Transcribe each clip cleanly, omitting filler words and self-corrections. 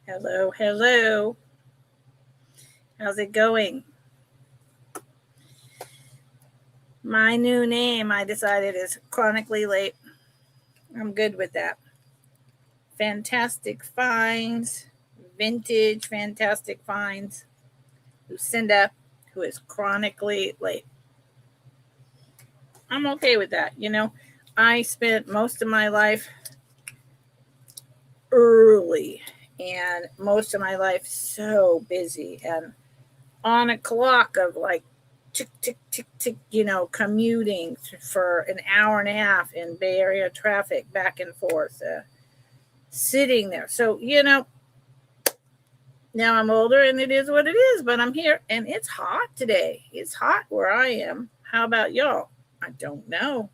Hello, hello. How's it going? My new name, I decided, is chronically late. I'm good with that. Fantastic finds, vintage fantastic finds. Lucinda, who is chronically late. I'm okay with that. I spent most of my life early and most of my life so busy and on a clock of like tick, tick, tick, tick, commuting for an hour and a half in Bay Area traffic back and forth, sitting there. So, now I'm older and it is what it is, but I'm here and it's hot today. It's hot where I am. How about y'all? I don't know.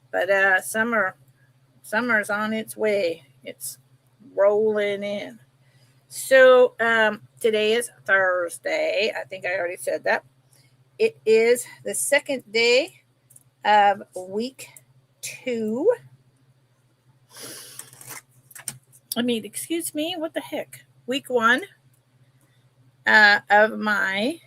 But summer's on its way. It's rolling in. So today is Thursday. I think I already said that. It is the second day of week 2. Excuse me, what the heck? Week 1 of my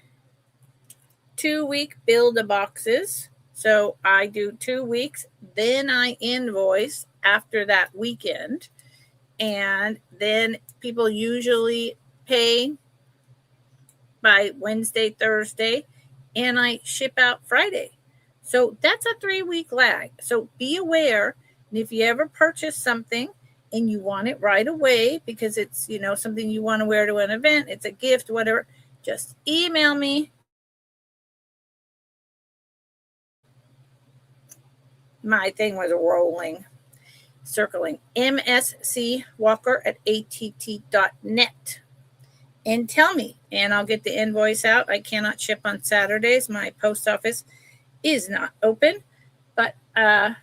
2-week build-a-boxes. So I do 2 weeks, then I invoice after that weekend. And then people usually pay by Wednesday, Thursday, and I ship out Friday. So that's a 3-week lag. So be aware. And if you ever purchase something and you want it right away because it's, something you want to wear to an event, it's a gift, whatever, just email me. My thing was rolling, circling, mscwalker@att.net. And tell me, and I'll get the invoice out. I cannot ship on Saturdays. My post office is not open. But other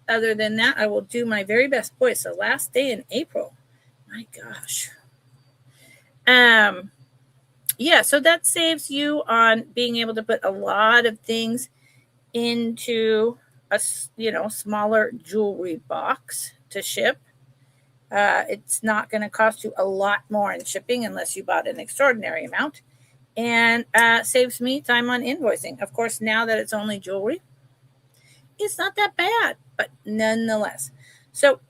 than that, I will do my very best. Boy, it's the last day in April. My gosh. Yeah, so that saves you on being able to put a lot of things into a smaller jewelry box to ship. It's not going to cost you a lot more in shipping unless you bought an extraordinary amount, and saves me time on invoicing. Of course, now that it's only jewelry, it's not that bad, but nonetheless. So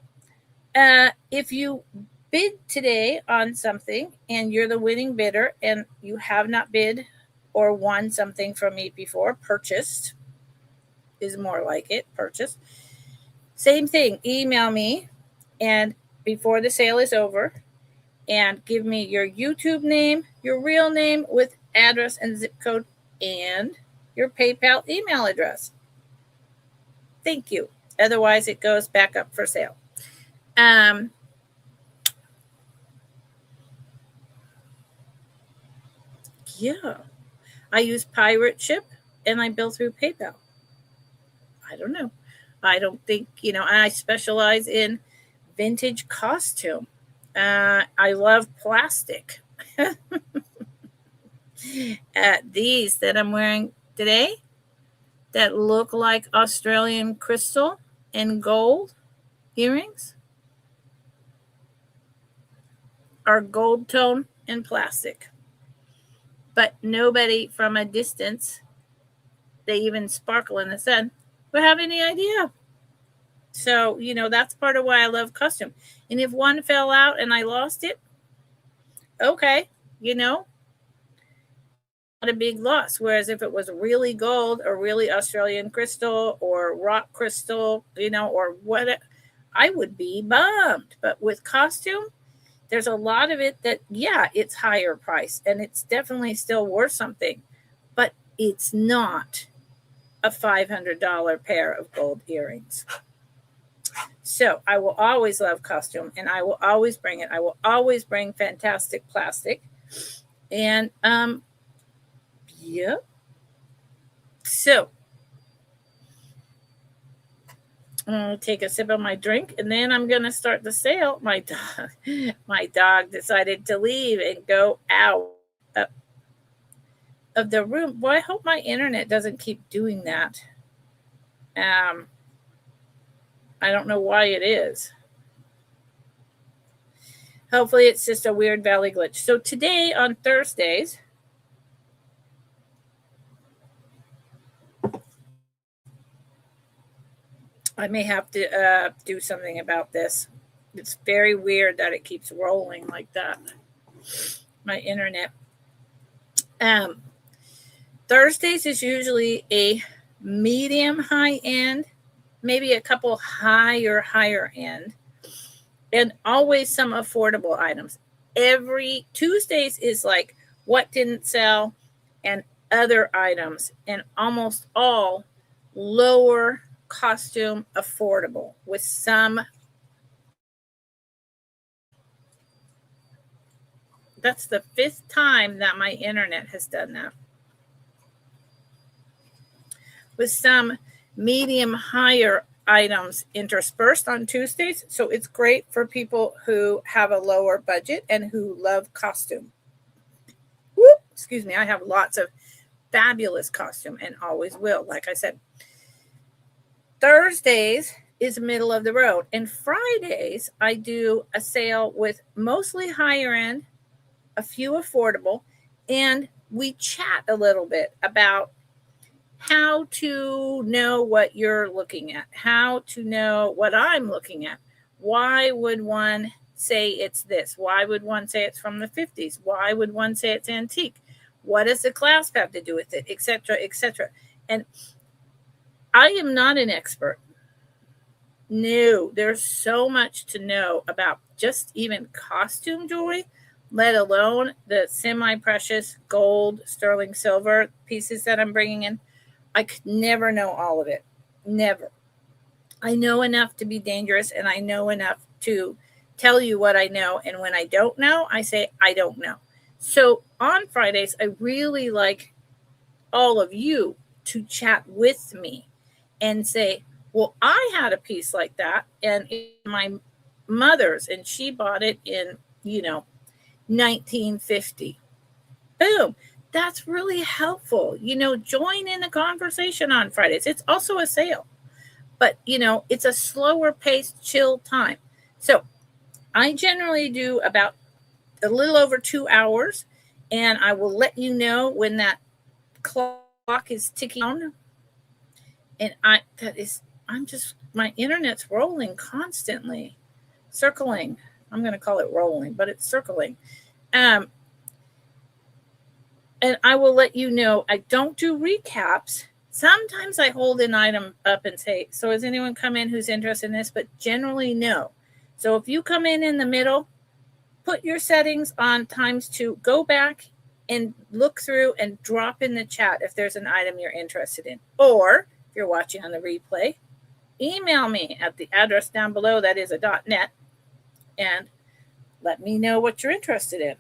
if you bid today on something and you're the winning bidder and you have not bid or won something from me before, purchased is more like it, purchased. Same thing, email me and before the sale is over and give me your YouTube name, your real name with address and zip code, and your PayPal email address. Thank you. Otherwise, it goes back up for sale. Yeah. I use Pirate Ship and I bill through PayPal. I don't know. I don't think, I specialize in vintage costume. I love plastic. These that I'm wearing today that look like Australian crystal and gold earrings are gold tone and plastic. But nobody from a distance, they even sparkle in the sun, would have any idea. So, that's part of why I love custom. And if one fell out and I lost it, okay, not a big loss. Whereas if it was really gold or really Australian crystal or rock crystal, or what, I would be bummed. But with costume, there's a lot of it that, yeah, it's higher price and it's definitely still worth something, but it's not a $500 pair of gold earrings. So I will always love costume and I will always bring it. I will always bring fantastic plastic. And yeah. So I'm going to take a sip of my drink and then I'm going to start the sale. My dog decided to leave and go out of the room. Boy, I hope my internet doesn't keep doing that. I don't know why it is. Hopefully it's just a weird Valley glitch. So today on Thursdays, I may have to do something about this. It's very weird that it keeps rolling like that. My internet. Thursdays is usually a medium high end, maybe a couple higher end, and always some affordable items. Every Tuesdays is like what didn't sell and other items, and almost all lower costume affordable with some. That's the 5th time that my internet has done that. With some medium higher items interspersed on Tuesdays. So it's great for people who have a lower budget and who love costume. Whoop, excuse me, I have lots of fabulous costume and always will, like I said. Thursdays is middle of the road. And Fridays, I do a sale with mostly higher end, a few affordable, and we chat a little bit about how to know what you're looking at, how to know what I'm looking at. Why would one say it's this? Why would one say it's from the 50s? Why would one say it's antique? What does the clasp have to do with it, etc., etc.? And I am not an expert. No, there's so much to know about just even costume jewelry, let alone the semi-precious gold, sterling silver pieces that I'm bringing in. I could never know all of it. Never. I know enough to be dangerous, and I know enough to tell you what I know. And when I don't know, I say, I don't know. So on Fridays, I really like all of you to chat with me and say, well, I had a piece like that, and it's my mother's, and she bought it in, 1950. Boom. That's really helpful. Join in the conversation on Fridays. It's also a sale, but it's a slower paced, chill time. So I generally do about a little over 2 hours, and I will let you know when that clock is ticking on. And my internet's rolling constantly, circling. I'm going to call it rolling, but it's circling. And I will let you know. I don't do recaps. Sometimes I hold an item up and say, so has anyone come in who's interested in this? But generally, no. So if you come in the middle, put your settings on ×2, go back and look through and drop in the chat if there's an item you're interested in. Or if you're watching on the replay, email me at the address down below. That is a .net, and let me know what you're interested in.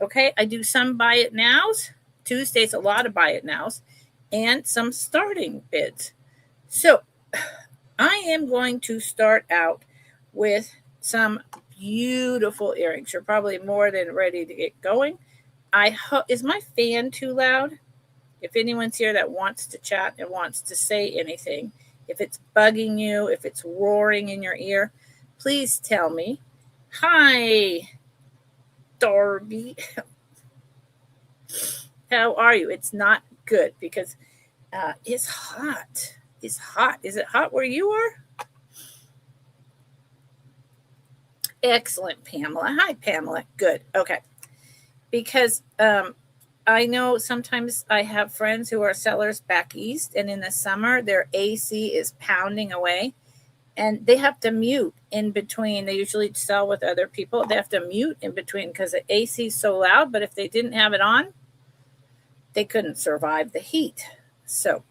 Okay, I do some buy it nows. Tuesdays, a lot of buy it nows, and some starting bids. So I am going to start out with some beautiful earrings. You're probably more than ready to get going. Is my fan too loud? If anyone's here that wants to chat and wants to say anything, if it's bugging you, if it's roaring in your ear, please tell me. Hi, Darby. How are you? It's not good because it's hot. It's hot. Is it hot where you are? Excellent, Pamela. Hi, Pamela. Good. Okay. Because I know sometimes I have friends who are sellers back east, and in the summer, their AC is pounding away, and they have to mute in between. They usually sell with other people. They have to mute in between because the AC is so loud, but if they didn't have it on, they couldn't survive the heat. So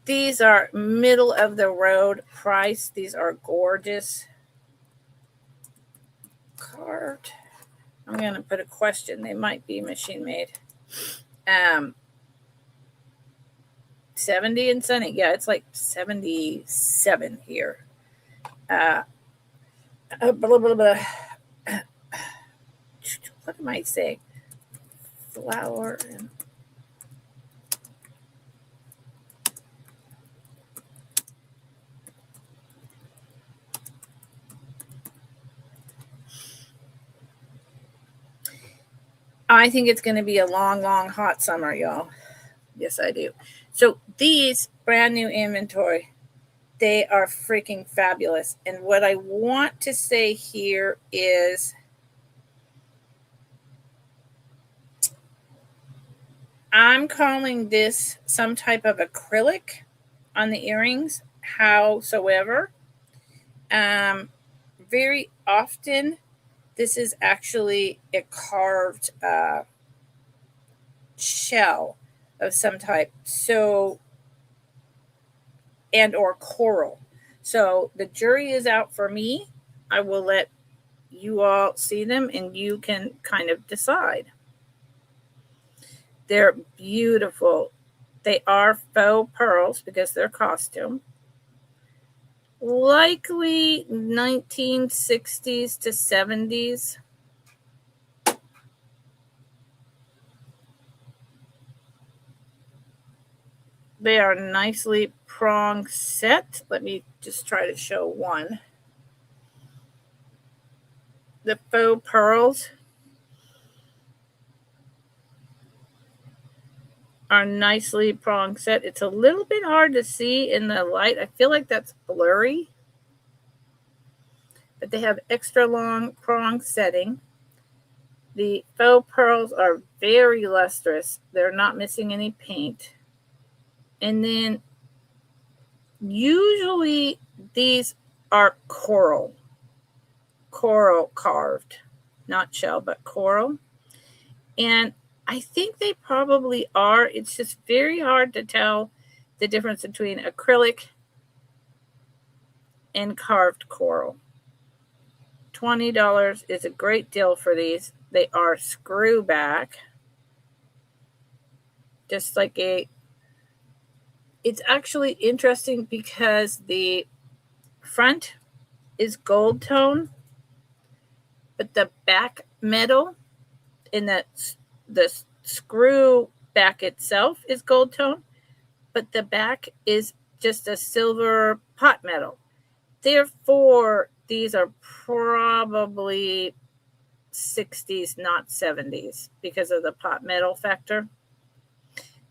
these are middle of the road price. These are gorgeous. Cart. I'm going to put a question. They might be machine made. 70 and sunny. Yeah, it's like 77 here. Blah, blah, blah, blah. What am I saying? Flower and I think it's going to be a long, long, hot summer, y'all. Yes, I do. So these brand new inventory, they are freaking fabulous. And what I want to say here is I'm calling this some type of acrylic on the earrings. Howsoever, very often this is actually a carved shell of some type. So, and or coral. So the jury is out for me. I will let you all see them and you can kind of decide. They're beautiful. They are faux pearls because they're costume. Likely 1960s to 70s. They are nicely prong set. Let me just try to show one. The faux pearls are nicely prong set. It's a little bit hard to see in the light. I feel like that's blurry. But they have extra long prong setting. The faux pearls are very lustrous. They're not missing any paint. And then usually these are coral carved, not shell, but coral. And I think they probably are. It's just very hard to tell the difference between acrylic and carved coral. $20 is a great deal for these. They are screw back. Just like it's actually interesting because the front is gold tone, but the back metal in the screw back itself is gold tone, but the back is just a silver pot metal. Therefore, these are probably 60s, not 70s, because of the pot metal factor.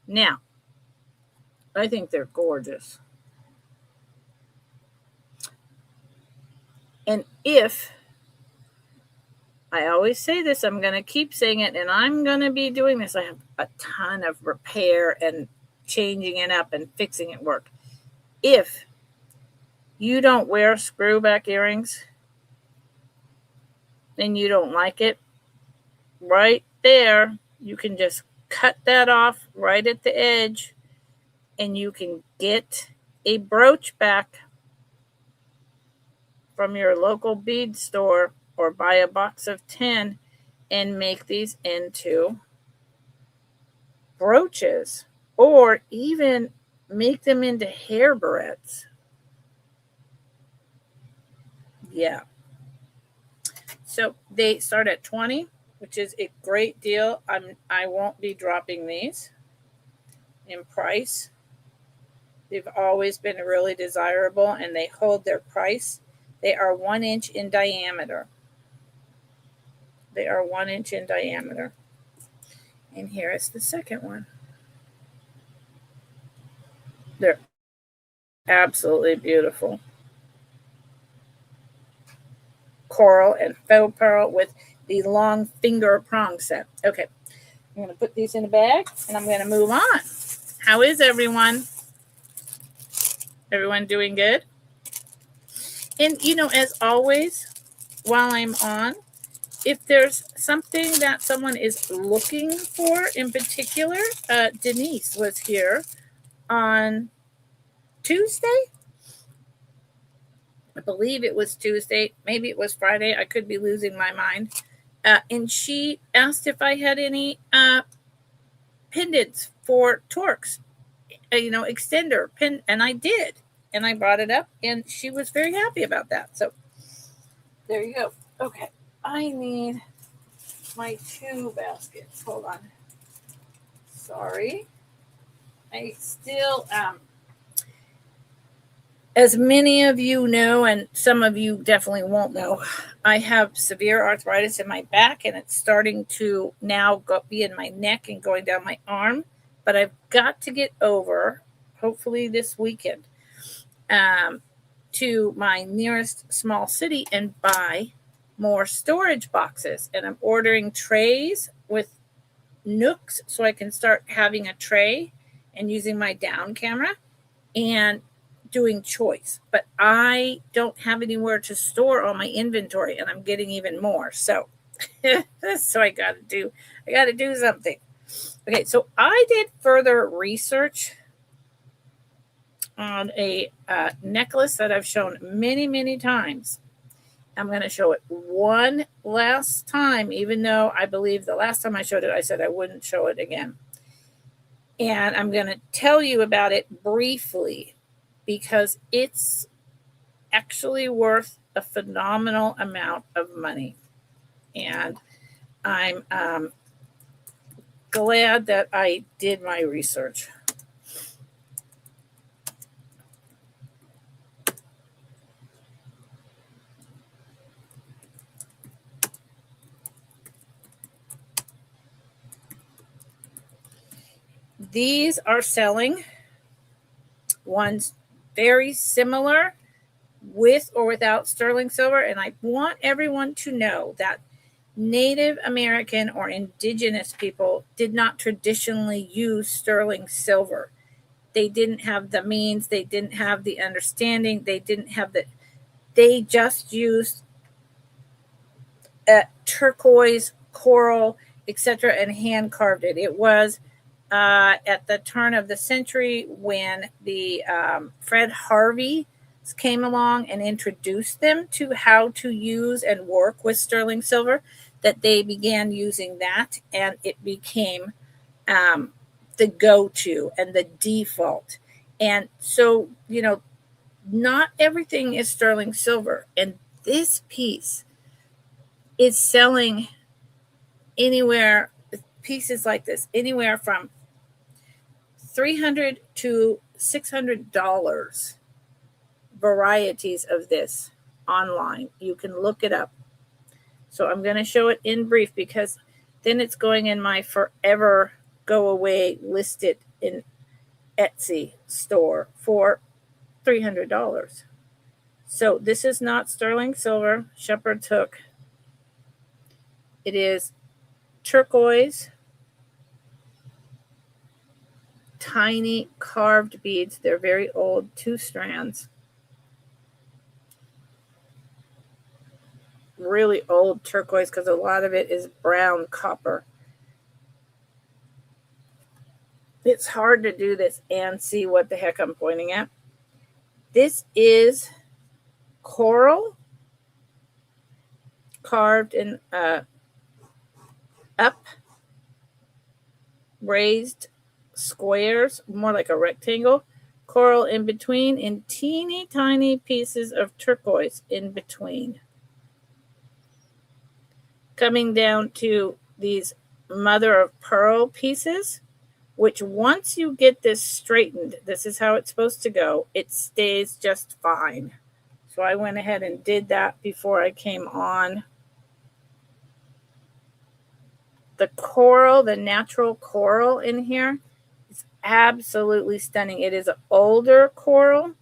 Now, I think they're gorgeous. And if, I always say this, I'm going to keep saying it, and I'm going to be doing this. I have a ton of repair and changing it up and fixing it work. If you don't wear screw back earrings and you don't like it, right there, you can just cut that off right at the edge and you can get a brooch back from your local bead store or buy a box of 10 and make these into brooches or even make them into hair barrettes. Yeah. So they start at 20, which is a great deal. I won't be dropping these in price. They've always been really desirable and they hold their price. They are 1 inch in diameter. They are 1 inch in diameter. And here is the second one. They're absolutely beautiful. Coral and faux pearl with the long finger prong set. Okay, I'm going to put these in a bag and I'm going to move on. How is everyone? Everyone doing good? And, as always, while I'm on, if there's something that someone is looking for in particular, Denise was here on Tuesday. I believe it was Tuesday. Maybe it was Friday. I could be losing my mind. And she asked if I had any pendants for Torx, extender pin, and I did. And I brought it up, and she was very happy about that. So there you go. Okay, I need my 2 baskets. Hold on. Sorry. I still As many of you know, and some of you definitely won't know, I have severe arthritis in my back, and it's starting to now be in my neck and going down my arm. But I've got to get over, hopefully this weekend, to my nearest small city and buy more storage boxes. And I'm ordering trays with nooks so I can start having a tray and using my down camera and doing choice. But I don't have anywhere to store all my inventory, and I'm getting even more. So so I gotta do something. Okay, so I did further research on a necklace that I've shown many times. I'm going to show it one last time, even though I believe the last time I showed it, I said I wouldn't show it again. And I'm going to tell you about it briefly because it's actually worth a phenomenal amount of money. And I'm glad that I did my research. These are selling. One's very similar with or without sterling silver. And I want everyone to know that Native American or indigenous people did not traditionally use sterling silver. They didn't have the means. They didn't have the understanding. They just used turquoise, coral, etc., and hand carved it. It was at the turn of the century when the Fred Harvey came along and introduced them to how to use and work with sterling silver, that they began using that, and it became the go-to and the default. And so, not everything is sterling silver, and this piece is selling anywhere, pieces like this, anywhere from $300 to $600, varieties of this online. You can look it up. So I'm going to show it in brief because then it's going in my forever go away listed in Etsy store for $300. So this is not sterling silver, shepherd's hook. It is turquoise, tiny carved beads. They're very old, 2 strands. Really old turquoise because a lot of it is brown copper. It's hard to do this and see what the heck I'm pointing at. This is coral carved in up raised squares, more like a rectangle, coral in between, and teeny tiny pieces of turquoise in between. Coming down to these mother of pearl pieces, which once you get this straightened, this is how it's supposed to go, it stays just fine. So I went ahead and did that before I came on. The coral, the natural coral in here is absolutely stunning. It is an older coral.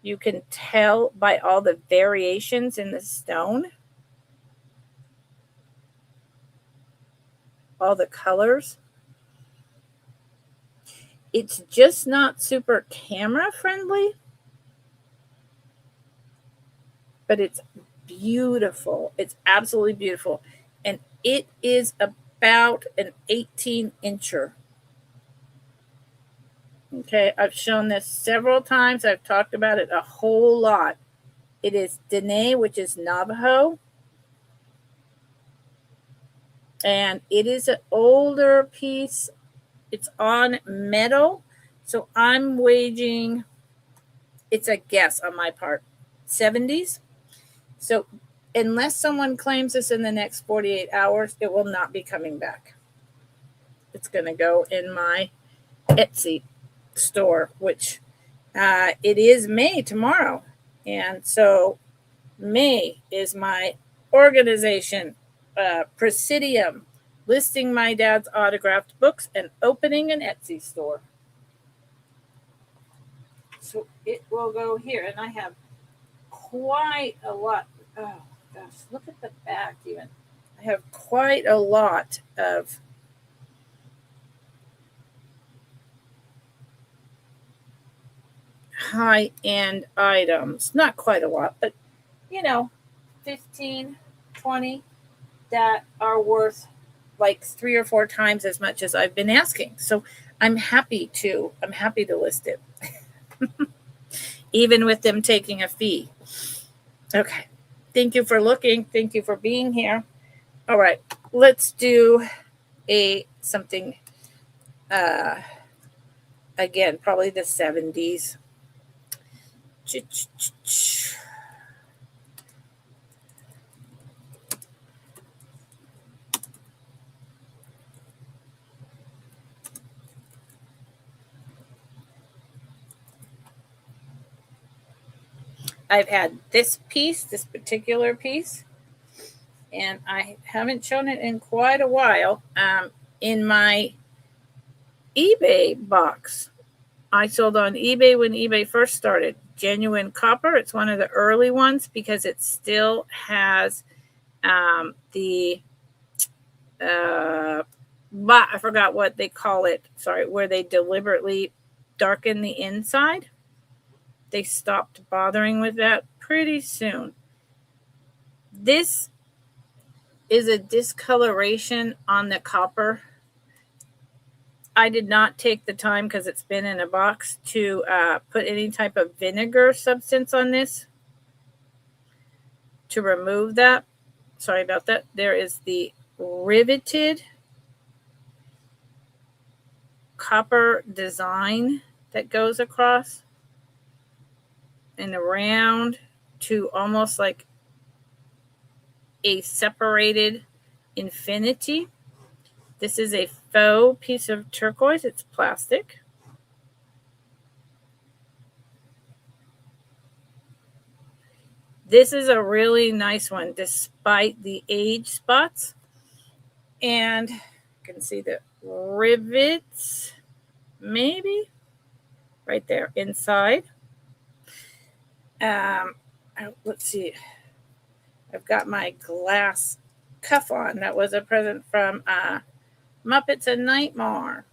You can tell by all the variations in the stone. All the colors. It's just not super camera friendly, but it's beautiful. It's absolutely beautiful. And it is about an 18-incher. Okay, I've shown this several times. I've talked about it a whole lot. It is Dene, which is Navajo. And it is an older piece. It's on metal. So I'm waging, it's a guess on my part, 70s. So unless someone claims this in the next 48 hours, it will not be coming back. It's going to go in my Etsy store, which It is May tomorrow. And so May is my organization, Presidium, listing my dad's autographed books and opening an Etsy store. So it will go here. And I have quite a lot. Oh, gosh, look at the back even. I have quite a lot of high-end items. Not quite a lot, but 15, 20 that are worth like 3 or 4 times as much as I've been asking. So I'm happy to list it. Even with them taking a fee. Okay. Thank you for looking. Thank you for being here. All right. Let's do something again, probably the 70s. I've had this particular piece, and I haven't shown it in quite a while. In my eBay box, I sold on eBay when eBay first started. Genuine copper. It's one of the early ones because it still has the I forgot what they call it. Sorry, where they deliberately darken the inside. They stopped bothering with that pretty soon. This is a discoloration on the copper. I did not take the time, because it's been in a box, to put any type of vinegar substance on this to remove that. Sorry about that. There is the riveted copper design that goes across and around to almost like a separated infinity. This is a faux piece of turquoise. It's plastic. This is a really nice one, despite the age spots. And you can see the rivets, maybe, right there inside. Let's see. I've got my glass cuff on. That was a present from Muppets and Nightmare,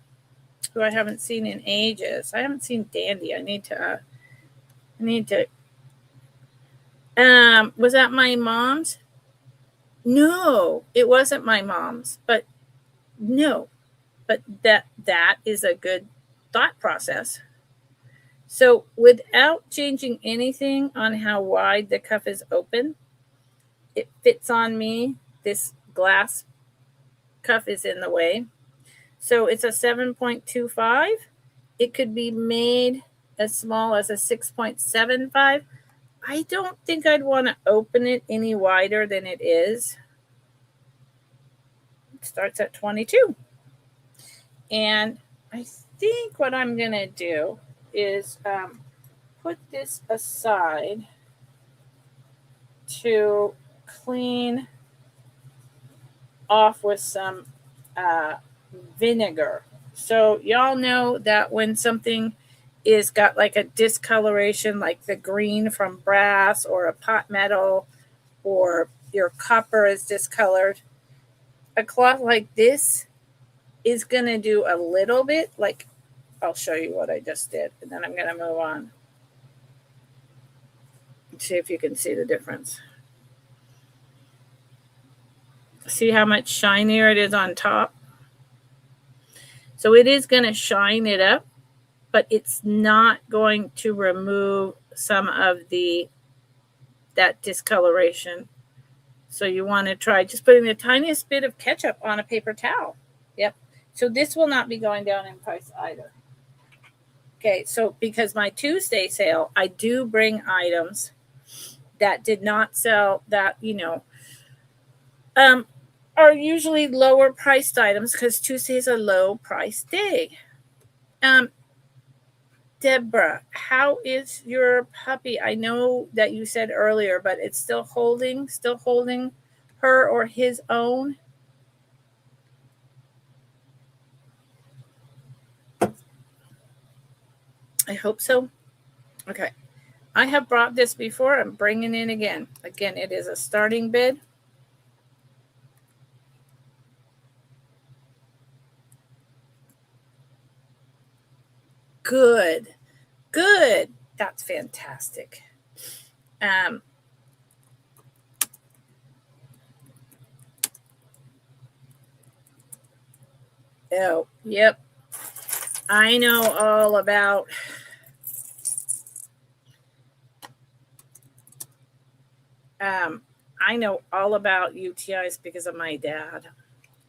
who I haven't seen in ages. I haven't seen Dandy. I need to. Was that my mom's? No, it wasn't my mom's. But no, but that is a good thought process. So without changing anything on how wide the cuff is open, it fits on me. This glass cuff is in the way. So it's a 7.25. It could be made as small as a 6.75. I don't think I'd want to open it any wider than it is. It starts at 22. And I think what I'm going to do is put this aside to clean off with some vinegar. So y'all know that when something is got like a discoloration, like the green from brass or a pot metal, or your copper is discolored, a cloth like this is going to do a little bit. Like, I'll show you what I just did, and then I'm going to move on. See if you can see the difference. See how much shinier it is on top? So it is going to shine it up, but it's not going to remove some of that discoloration. So you want to try just putting the tiniest bit of ketchup on a paper towel. Yep. So this will not be going down in price either. Okay, so because my Tuesday sale, I do bring items that did not sell, that, are usually lower priced items, because Tuesday is a low price day. Deborah, how is your puppy? I know that you said earlier, but it's still holding her or his own. I hope so. Okay. I have brought this before. I'm bringing it again. Again, it is a starting bid. Good. That's fantastic. Oh, yep. I know all about UTIs because of my dad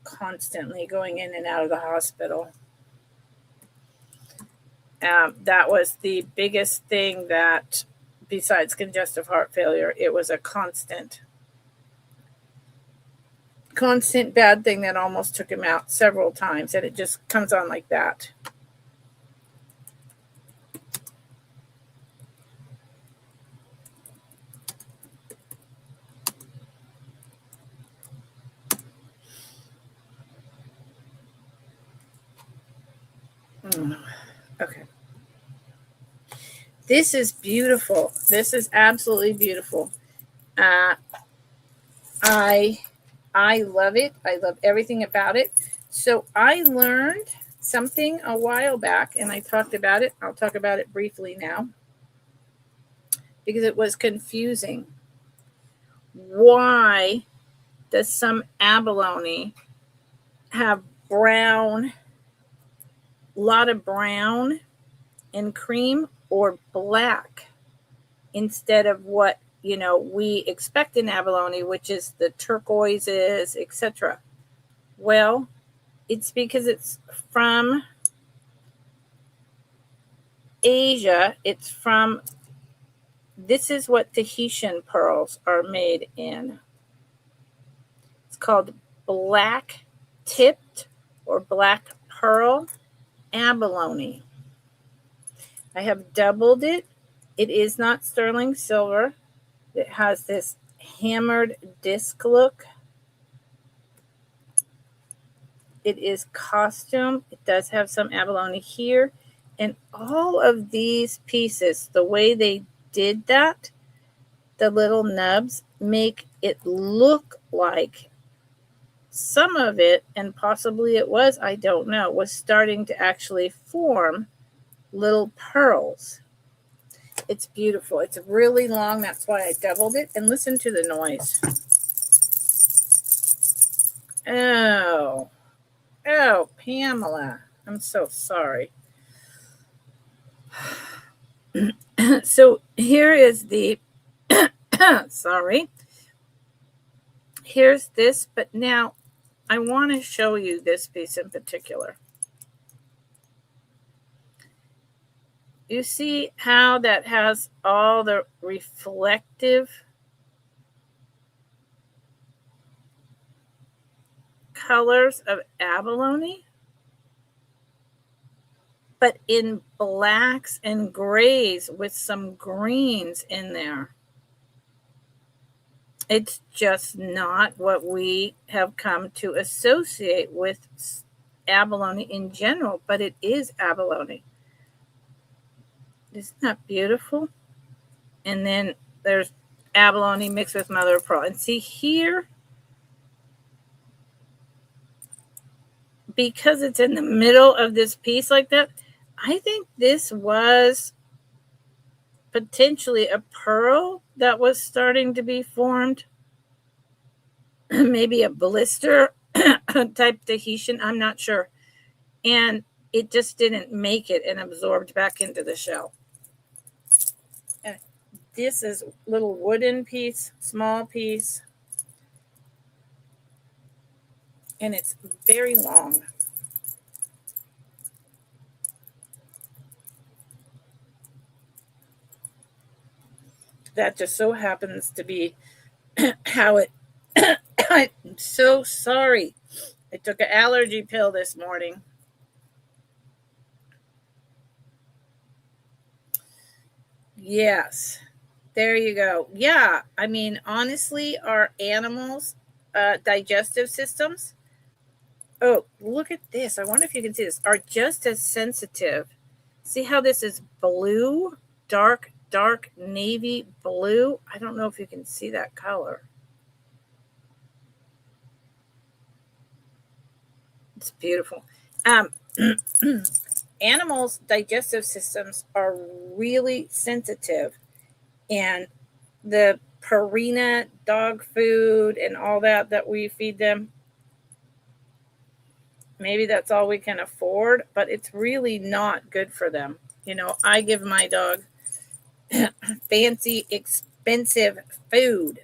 constantly going in and out of the hospital. That was the biggest thing that, besides congestive heart failure, it was a constant bad thing that almost took him out several times, and it just comes on like that. Okay. This is beautiful. This is absolutely beautiful. I love it. I love everything about it. So I learned something a while back, and I talked about it. I'll talk about it briefly now because it was confusing. Why does some abalone have brown, a lot of brown and cream, or black instead of what we expect in abalone, which is the turquoises, etc.? Well, it's because it's from Asia. This is what Tahitian pearls are made in. It's called black tipped or black pearl abalone. I have doubled it. It is not sterling silver. It has this hammered disc look. It is costume. It does have some abalone here. And all of these pieces, the way they did that, the little nubs, make it look like some of it, and possibly it was, I don't know, was starting to actually form little pearls. It's beautiful. It's really long. That's why I doubled it. And listen to the noise. Oh, Pamela. I'm so sorry. So here is the, sorry. Here's this, but now I want to show you this piece in particular. You see how that has all the reflective colors of abalone, but in blacks and grays with some greens in there. It's just not what we have come to associate with abalone in general, but it is abalone. Isn't that beautiful? And then there's abalone mixed with mother of pearl. And see here, because it's in the middle of this piece like that, I think this was potentially a pearl that was starting to be formed. Maybe a blister type Tahitian, I'm not sure. And it just didn't make it and absorbed back into the shell. And this is a little wooden piece, small piece. And it's very long. That just so happens to be how it. I'm so sorry. I took an allergy pill this morning. Yes. There you go. Yeah. I mean, honestly, our animals' digestive systems, oh, look at this. I wonder if you can see this, are just as sensitive. See how this is blue, dark, dark navy blue? I don't know if you can see that color. It's beautiful. Animals' digestive systems are really sensitive, and the Purina dog food and all that we feed them, maybe that's all we can afford, but it's really not good for them. You know, I give my dog fancy, expensive food.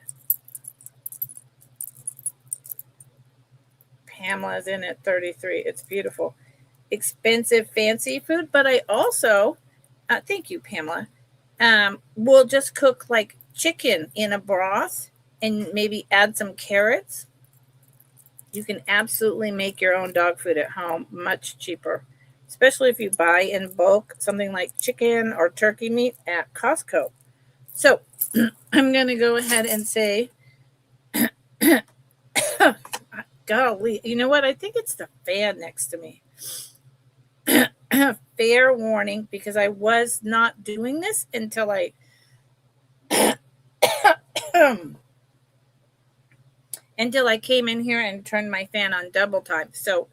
Pamela's in at 33. It's beautiful. Expensive, fancy food, but I also, thank you, Pamela, will just cook like chicken in a broth and maybe add some carrots. You can absolutely make your own dog food at home much cheaper, especially if you buy in bulk something like chicken or turkey meat at Costco. So I'm going to go ahead and say, golly, you know what? I think it's the fan next to me. Fair warning, because I was not doing this until I came in here and turned my fan on double time. So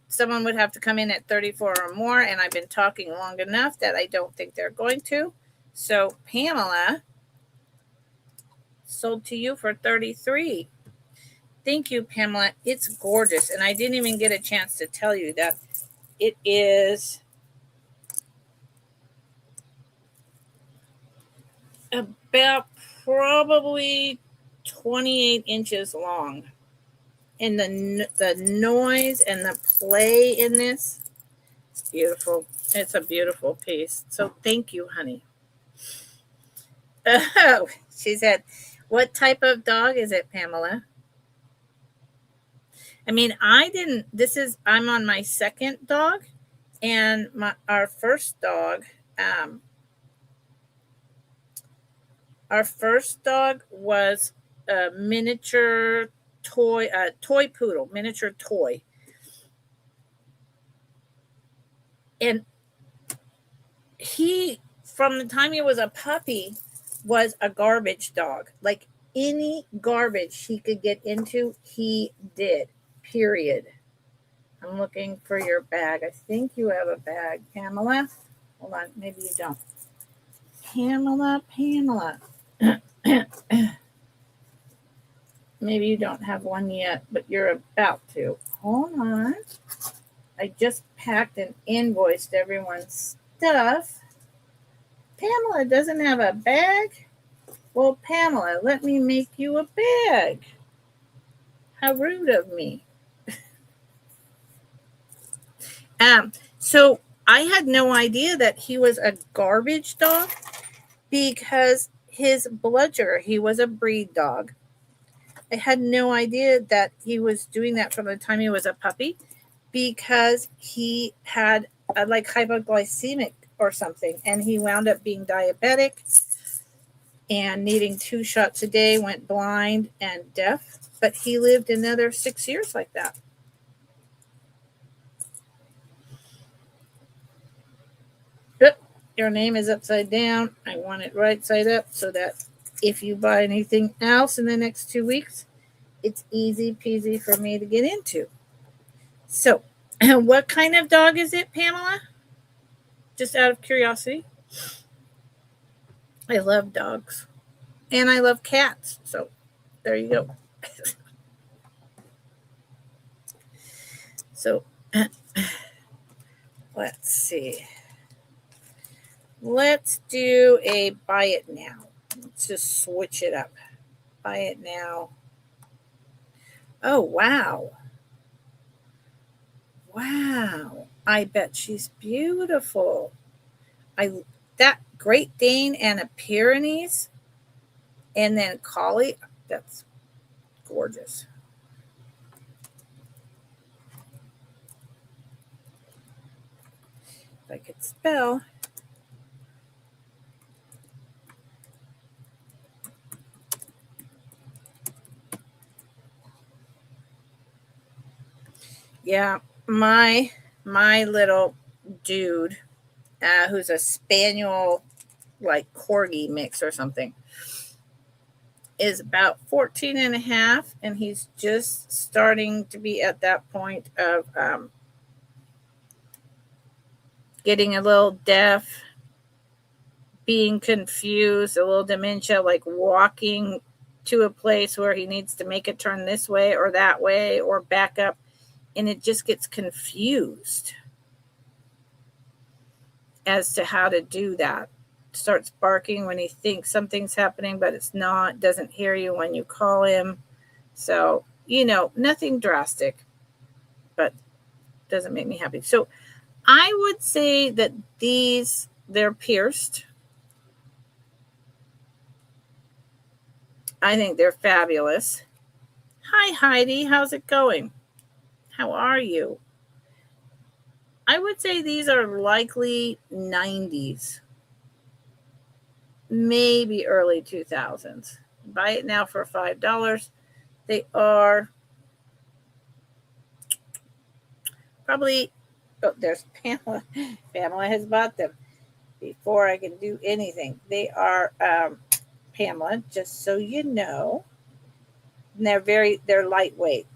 someone would have to come in at 34 or more, and I've been talking long enough that I don't think they're going to. So Pamela, sold to you for 33. Thank you, Pamela. It's gorgeous, and I didn't even get a chance to tell you that it is about probably 28 inches long. And the noise and the play in this, it's beautiful. It's a beautiful piece. So thank you, honey. Oh, she said, what type of dog is it, Pamela? I mean, I'm on my second dog, and our first dog was a miniature toy poodle, miniature toy. And he, from the time he was a puppy, was a garbage dog. Like any garbage he could get into, he did, period. I'm looking for your bag. I think you have a bag, Pamela. Hold on, maybe you don't. Pamela. Maybe you don't have one yet, but you're about to. Hold on. I just packed and invoiced everyone's stuff. Pamela doesn't have a bag? Well, Pamela, let me make you a bag. How rude of me. So I had no idea that he was a garbage dog because his blood sugar, he was a breed dog. I had no idea that he was doing that from the time he was a puppy because he had like hypoglycemic or something, and he wound up being diabetic and needing 2 shots a day, went blind and deaf, but he lived another 6 years like that. Your name is upside down. I want it right side up so that if you buy anything else in the next 2 weeks, it's easy peasy for me to get into. So, what kind of dog is it, Pamela? Just out of curiosity. I love dogs. And I love cats. So, there you go. So, let's see. Let's do a buy it now. Let's just switch it up. Buy it now. Oh, wow. Wow. I bet she's beautiful. That Great Dane and a Pyrenees and then Collie, that's gorgeous. If I could spell. Yeah, my little dude, who's a spaniel, like corgi mix or something, is about 14 and a half, and he's just starting to be at that point of getting a little deaf, being confused, a little dementia, like walking to a place where he needs to make a turn this way or that way or back up, and it just gets confused as to how to do that. Starts barking when he thinks something's happening, but it's not, doesn't hear you when you call him. So, nothing drastic, but doesn't make me happy. So I would say that they're pierced. I think they're fabulous. Hi, Heidi. How's it going? How are you? I would say these are likely 90s, maybe early 2000s. Buy it now for $5. They are probably, oh, there's Pamela. Pamela has bought them before I can do anything. They are, Pamela, just so you know, they're lightweight.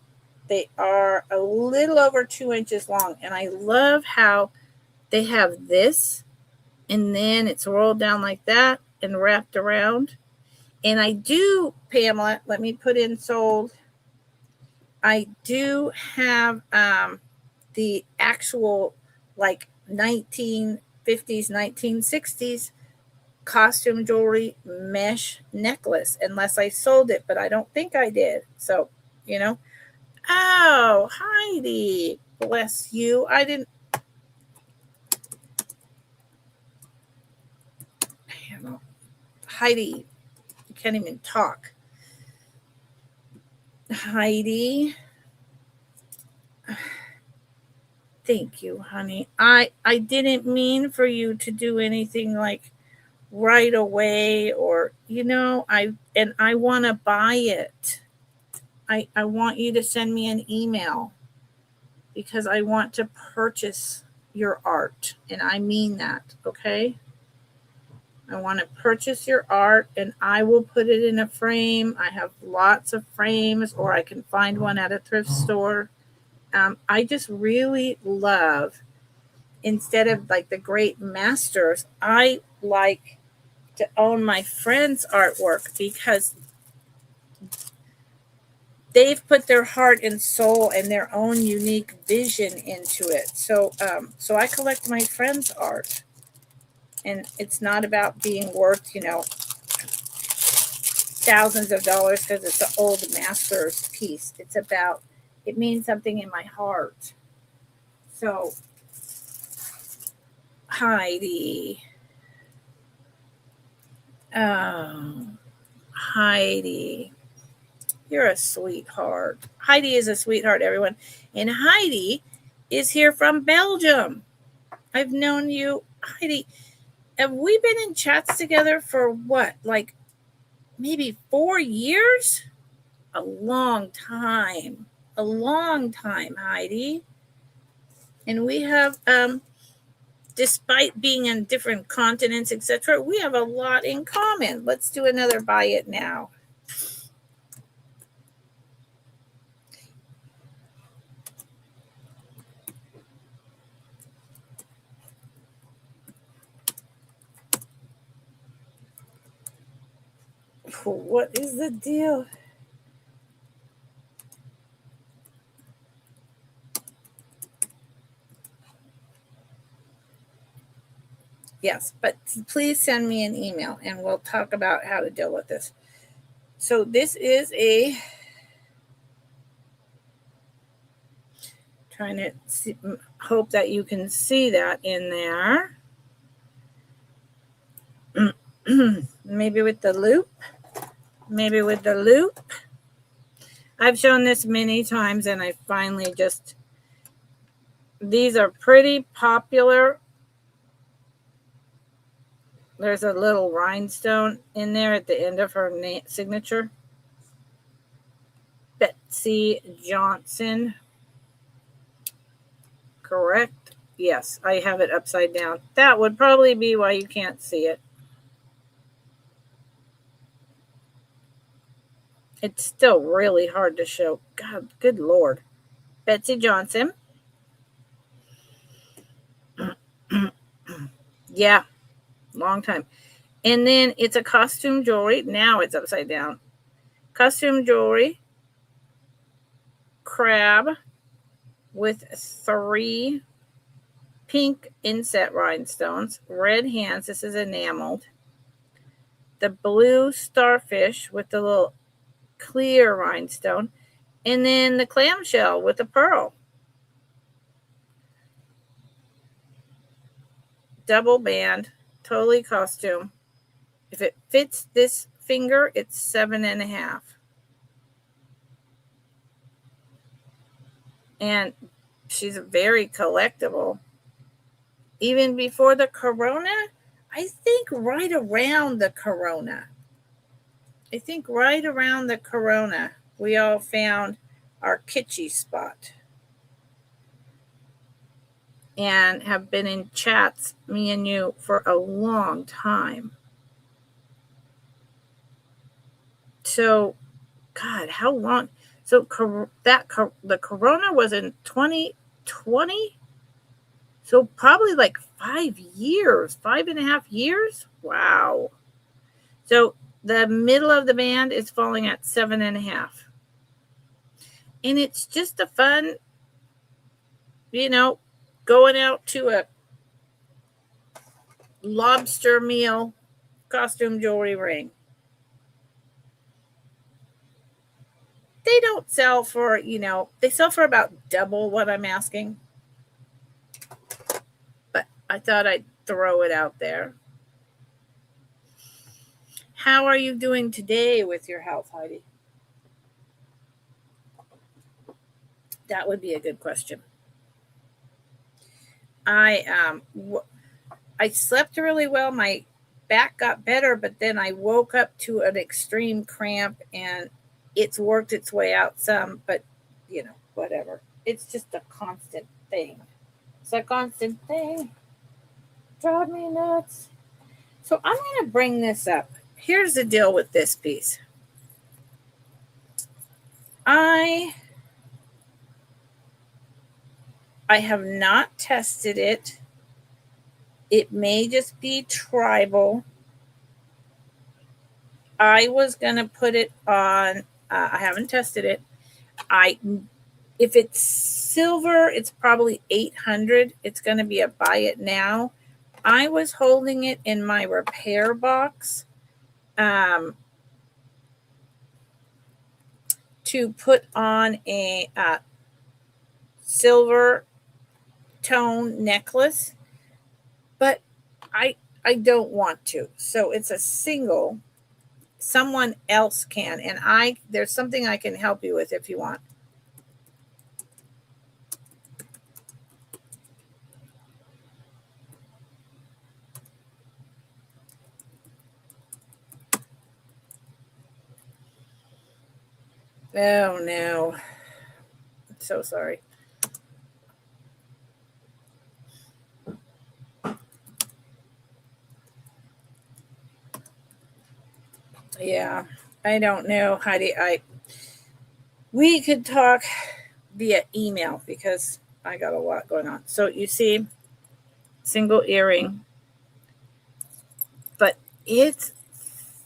They are a little over 2 inches long, and I love how they have this, and then it's rolled down like that and wrapped around. And I do, Pamela, let me put in sold. I do have the actual like 1950s, 1960s costume jewelry mesh necklace, unless I sold it, but I don't think I did. So, Oh, Heidi, bless you. I didn't. Heidi, you can't even talk. Heidi, thank you, honey. I didn't mean for you to do anything like right away, or I want to buy it. I want you to send me an email because I want to purchase your art, and I mean that, okay? I want to purchase your art, and I will put it in a frame. I have lots of frames, or I can find one at a thrift store. I just really love, instead of like the great masters, I like to own my friends' artwork because they've put their heart and soul and their own unique vision into it. So I collect my friends' art, and it's not about being worth, thousands of dollars because it's an old master's piece. It's about, it means something in my heart. So, Heidi. Oh, Heidi. You're a sweetheart. Heidi is a sweetheart, everyone. And Heidi is here from Belgium. I've known you, Heidi. Have we been in chats together for what? Like maybe 4 years? A long time. A long time, Heidi. And we have, despite being on different continents, etc., we have a lot in common. Let's do another buy it now. What is the deal? Yes, but please send me an email and we'll talk about how to deal with this. So this is trying to see, hope that you can see that in there. Maybe with the loop. Maybe with the loop. I've shown this many times, and I finally just, these are pretty popular. There's a little rhinestone in there at the end of her signature. Betsy Johnson. correct? Yes, I have it upside down. That would probably be why you can't see it. It's still really hard to show. God, good Lord. Betsy Johnson. Yeah, long time. And then it's a costume jewelry. Now it's upside down. Costume jewelry. Crab with 3 pink inset rhinestones. Red hands. This is enameled. The blue starfish with the little clear rhinestone. And then the clamshell with the pearl. Double band. Totally costume. If it fits this finger, it's 7.5. And she's very collectible. Even before the corona, I think right around the corona. We all found our kitschy spot. And have been in chats, me and you, for a long time. So, God, how long? So the corona was in 2020. So probably like 5 years, 5.5 years. Wow. So the middle of the band is falling at 7.5. And it's just a fun, going out to a lobster meal costume jewelry ring. They don't sell for, they sell for about double what I'm asking. But I thought I'd throw it out there. How are you doing today with your health, Heidi? That would be a good question. I slept really well. My back got better, but then I woke up to an extreme cramp, and it's worked its way out some, but whatever. It's just a constant thing. It's a constant thing. Drive me nuts. So I'm going to bring this up. Here's the deal with this piece. I have not tested it. It may just be tribal. I was going to put it on. I haven't tested it. If it's silver, it's probably 800. It's going to be a buy it now. I was holding it in my repair box to put on a silver tone necklace, but I don't want to. So it's a single. Someone else can, and there's something I can help you with if you want. Oh no. I'm so sorry. Yeah, I don't know, Heidi. We could talk via email because I got a lot going on. So you see, single earring, but it's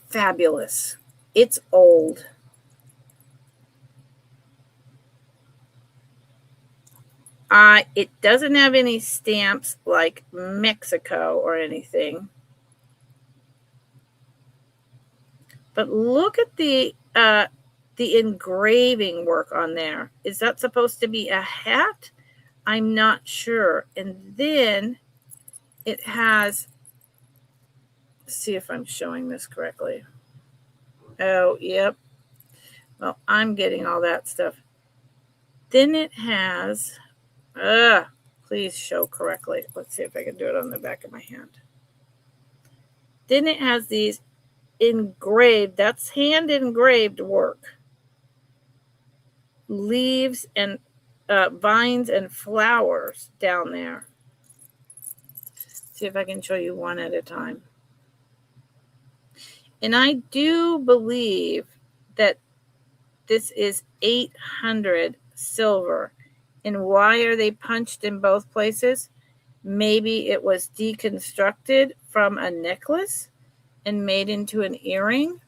fabulous. It's old. It doesn't have any stamps like Mexico or anything. But look at the engraving work on there. Is that supposed to be a hat? I'm not sure. And then it has, let's see if I'm showing this correctly. Oh, yep. Well, I'm getting all that stuff. Then it has, please show correctly. Let's see if I can do it on the back of my hand. Then it has these engraved, that's hand engraved work. Leaves and vines and flowers down there. See if I can show you one at a time. And I do believe that this is 800 silver. And why are they punched in both places? Maybe it was deconstructed from a necklace and made into an earring.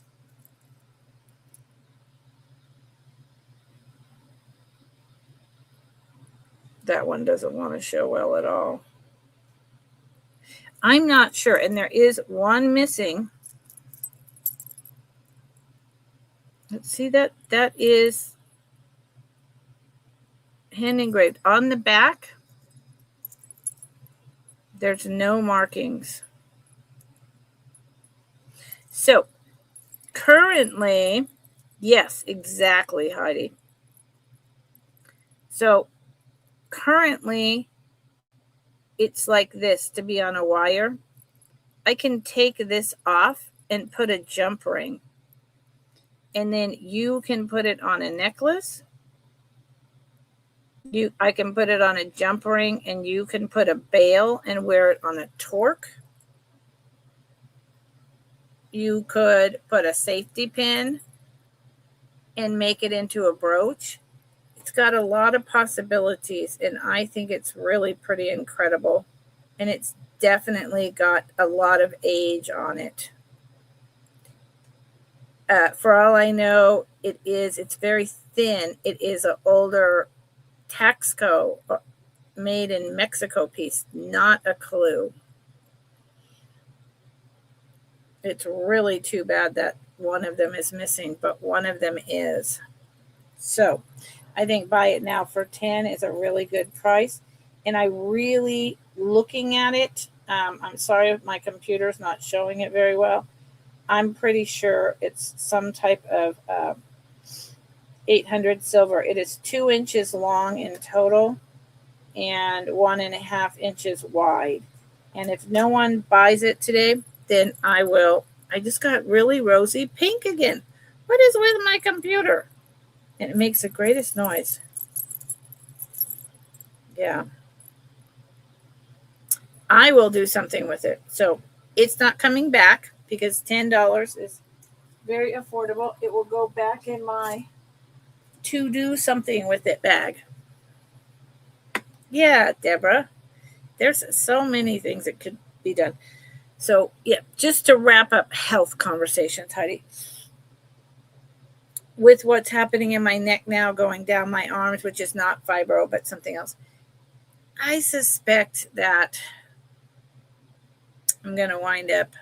That one doesn't want to show well at all. I'm not sure. And there is one missing. Let's see that. That is hand engraved. On the back, there's no markings. So currently, yes, exactly, Heidi. So currently, it's like this to be on a wire. I can take this off and put a jump ring. And then you can put it on a necklace. I can put it on a jump ring, and you can put a bail and wear it on a torque. You could put a safety pin and make it into a brooch. It's got a lot of possibilities, and I think it's really pretty incredible. And it's definitely got a lot of age on it. For all I know, it's very thin. It is an older Taxco made in Mexico piece, not a clue. It's really too bad that one of them is missing, but one of them is. So I think buy it now for 10 is a really good price. And I really, looking at it, I'm sorry if my computer's not showing it very well. I'm pretty sure it's some type of 800 silver. It is 2 inches long in total and 1.5 inches wide. And if no one buys it today, then I will. I just got really rosy pink again. What is with my computer? And it makes the greatest noise. Yeah. I will do something with it. So it's not coming back because $10 is very affordable. It will go back in my to do something with it bag. Yeah, Deborah. There's so many things that could be done. So, yeah, just to wrap up health conversations, Heidi, with what's happening in my neck now going down my arms, which is not fibro, but something else, I suspect that I'm going to wind up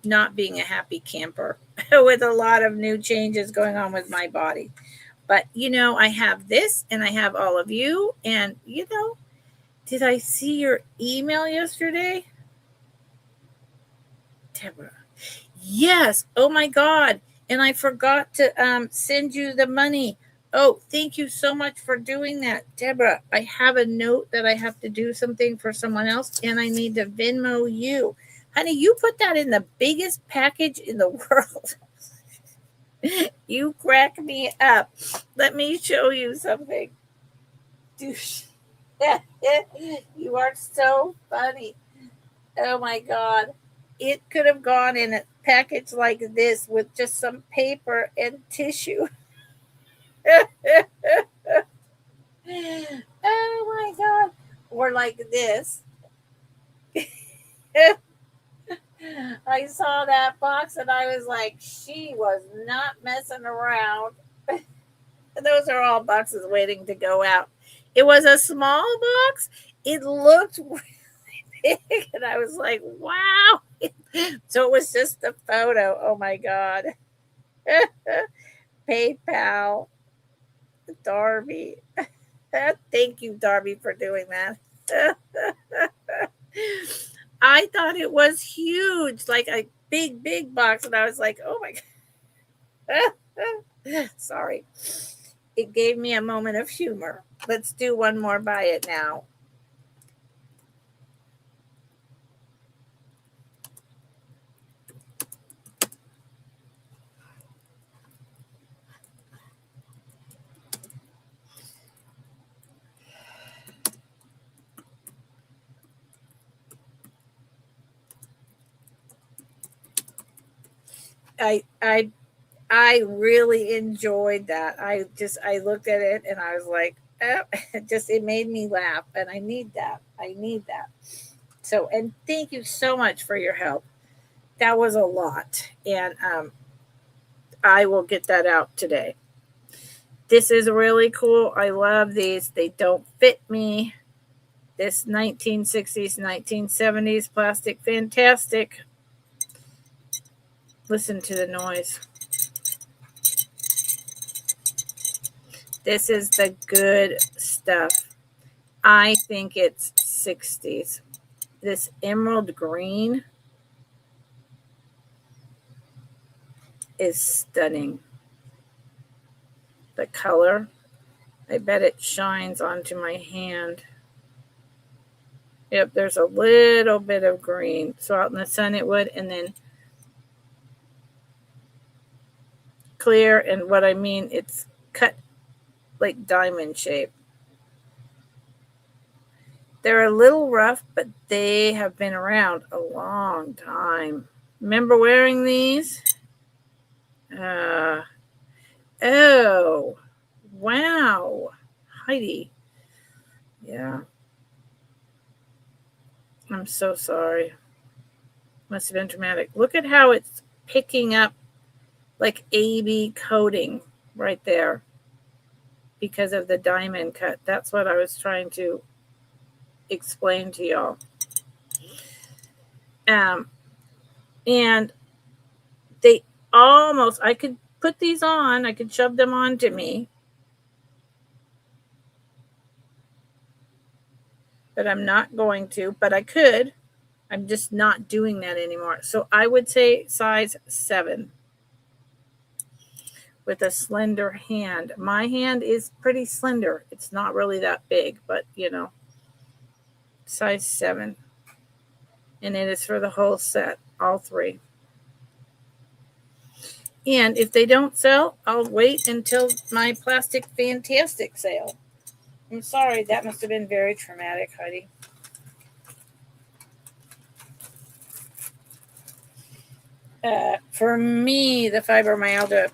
not being a happy camper with a lot of new changes going on with my body. But, I have this and I have all of you. And, did I see your email yesterday? Deborah. Yes. Oh, my God. And I forgot to send you the money. Oh, thank you so much for doing that, Deborah. I have a note that I have to do something for someone else, and I need to Venmo you. Honey, you put that in the biggest package in the world. You crack me up. Let me show you something. Douche. You are so funny. Oh, my God. It could have gone in a package like this with just some paper and tissue. Oh my God. Or like this. I saw that box and I was like, she was not messing around. Those are all boxes waiting to go out. It was a small box. It looked really big. And I was like, wow. So it was just a photo. Oh my God. PayPal. Darby. Thank you, Darby, for doing that. I thought it was huge, like a big, big box. And I was like, oh my God. Sorry. It gave me a moment of humor. Let's do one more buy it now. I really enjoyed that. I looked at it and I was like, oh, it made me laugh, and I need that. I need that. So, and thank you so much for your help. That was a lot, and I will get that out today. This is really cool. I love these. They don't fit me. This 1960s, 1970s plastic, fantastic. Listen to the noise. This is the good stuff. I think it's 60s. This emerald green is stunning. The color, I bet it shines onto my hand. Yep, there's a little bit of green. So out in the sun it would, and then clear, and what I mean, it's cut like diamond shape. They're a little rough, but they have been around a long time. Remember wearing these? Oh, wow. Heidi. Yeah. I'm so sorry. Must have been traumatic. Look at how it's picking up like AB coating right there because of the diamond cut. That's what I was trying to explain to y'all. And they almost, I could put these on, I could shove them onto me, but I'm not going to, but I could. I'm just not doing that anymore. So I would say size 7 with a slender hand. My hand is pretty slender. It's not really that big, but you know, size 7. And it is for the whole set, all 3. And if they don't sell, I'll wait until my plastic fantastic sale. I'm sorry, that must have been very traumatic, Heidi. For me, the fibromyalgia,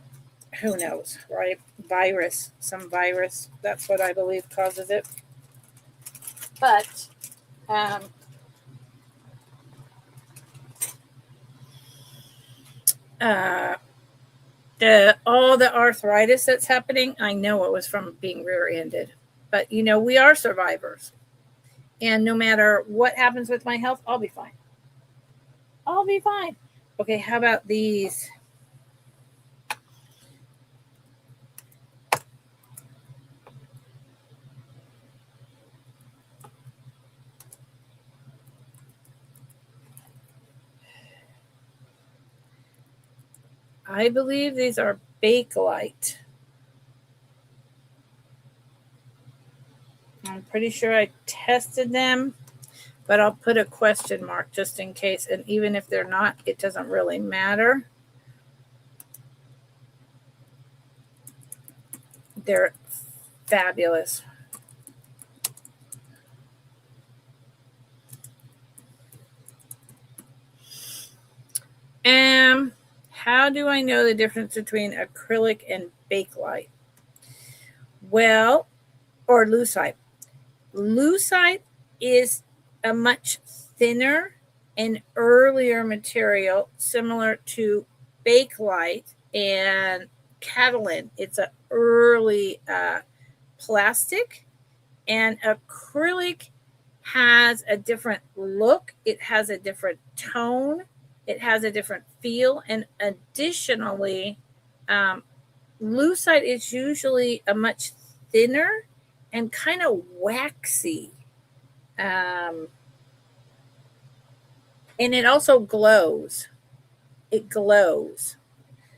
who knows, right? Virus, some virus. That's what I believe causes it. But all the arthritis that's happening, I know it was from being rear-ended. But, you know, we are survivors. And no matter what happens with my health, I'll be fine. I'll be fine. Okay, how about these? I believe these are Bakelite. I'm pretty sure I tested them, but I'll put a question mark just in case. And even if they're not, it doesn't really matter. They're fabulous. How do I know the difference between acrylic and Bakelite? Well, or lucite. Lucite is a much thinner and earlier material, similar to Bakelite and Catalin. It's an early plastic, and acrylic has a different look. It has a different tone. It has a different feel. And additionally, lucite is usually a much thinner and kind of waxy. And it also glows. It glows.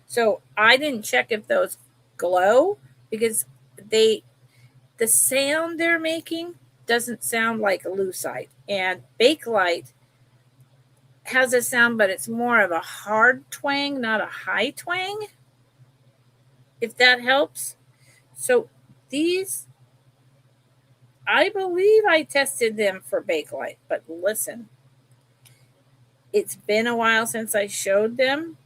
So I didn't check if those glow because the sound they're making doesn't sound like lucite. And Bakelite has a sound, but it's more of a hard twang, not a high twang, if that helps. So these, I believe I tested them for Bakelite, but listen, it's been a while since I showed them.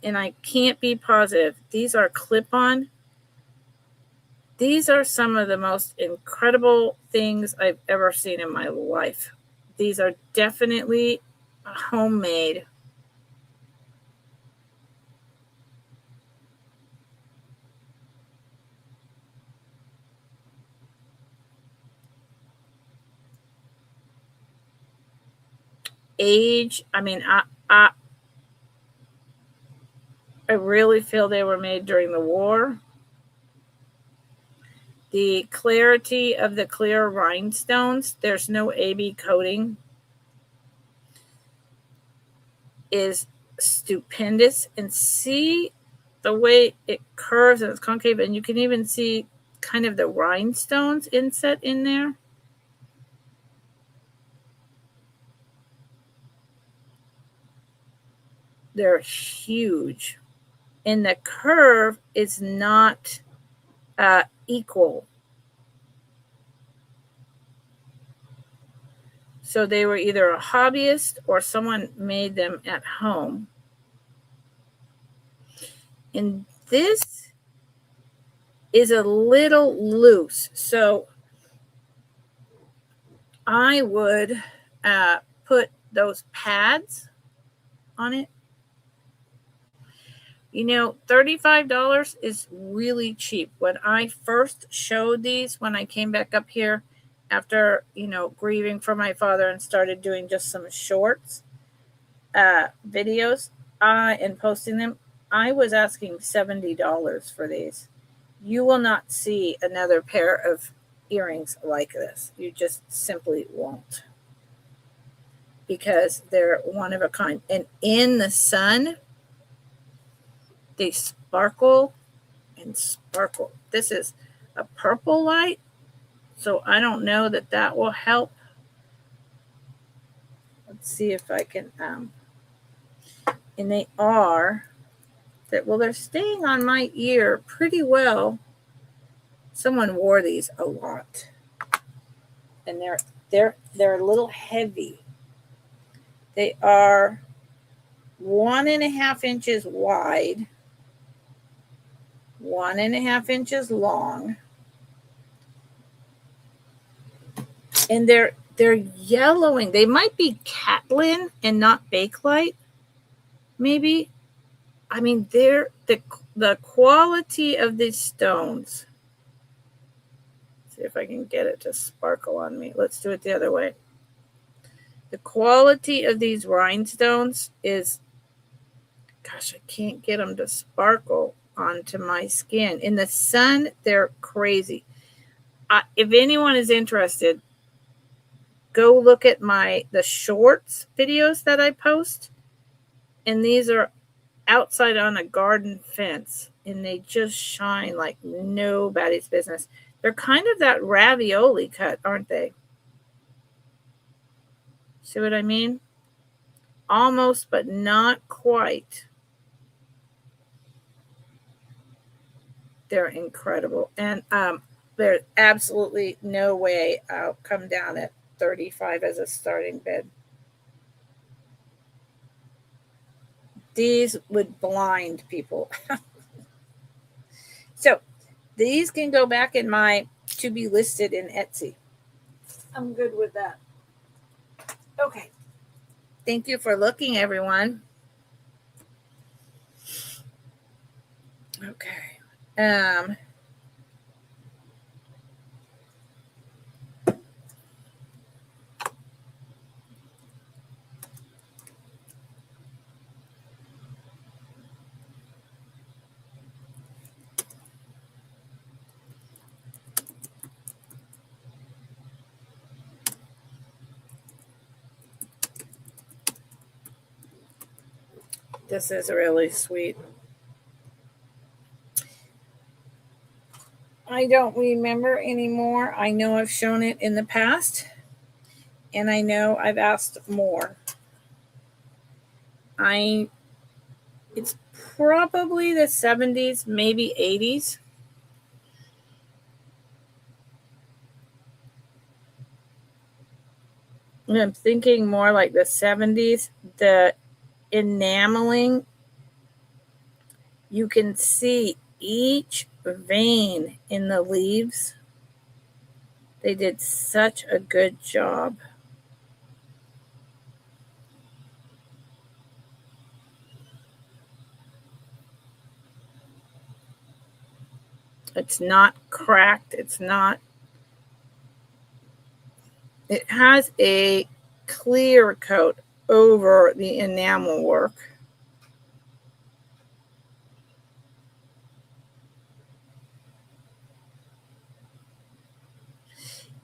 and I can't be positive. These are clip-on. These are some of the most incredible things I've ever seen in my life. These are definitely homemade. Age, I mean, I really feel they were made during the war. The clarity of the clear rhinestones, there's no AB coating, is stupendous. And see the way it curves and it's concave, and you can even see kind of the rhinestones inset in there. They're huge. And the curve is not equal. So they were either a hobbyist or someone made them at home. And this is a little loose. So I would put those pads on it. You know, $35 is really cheap. When I first showed these, when I came back up here after, grieving for my father and started doing just some shorts, videos, and posting them, I was asking $70 for these. You will not see another pair of earrings like this. You just simply won't. Because they're one of a kind. And in the sun, they sparkle and sparkle. This is a purple light, so I don't know that will help. Let's see if I can, and they are, they're staying on my ear pretty well. Someone wore these a lot, and they're a little heavy. They are 1.5 inches wide, 1.5 inches long, and they're yellowing. They might be Catlin and not Bakelite, maybe. I mean, they're the quality of these stones. Let's see if I can get it to sparkle on me. Let's do it the other way. The quality of these rhinestones is, gosh, I can't get them to sparkle onto my skin. In the sun, they're crazy. If anyone is interested, go look at the shorts videos that I post. And these are outside on a garden fence. And they just shine like nobody's business. They're kind of that ravioli cut, aren't they? See what I mean? Almost, but not quite. They're incredible. And there's absolutely no way I'll come down at 35 as a starting bid. These would blind people. So these can go back in my to be listed in Etsy. I'm good with that. Okay. Thank you for looking, everyone. Okay. This is really sweet. I don't remember anymore. I know I've shown it in the past, and I know I've asked more. It's probably the 70s, maybe 80s. And I'm thinking more like the 70s. The enameling You can see each vein in the leaves. They did such a good job. It's not cracked. It has a clear coat over the enamel work.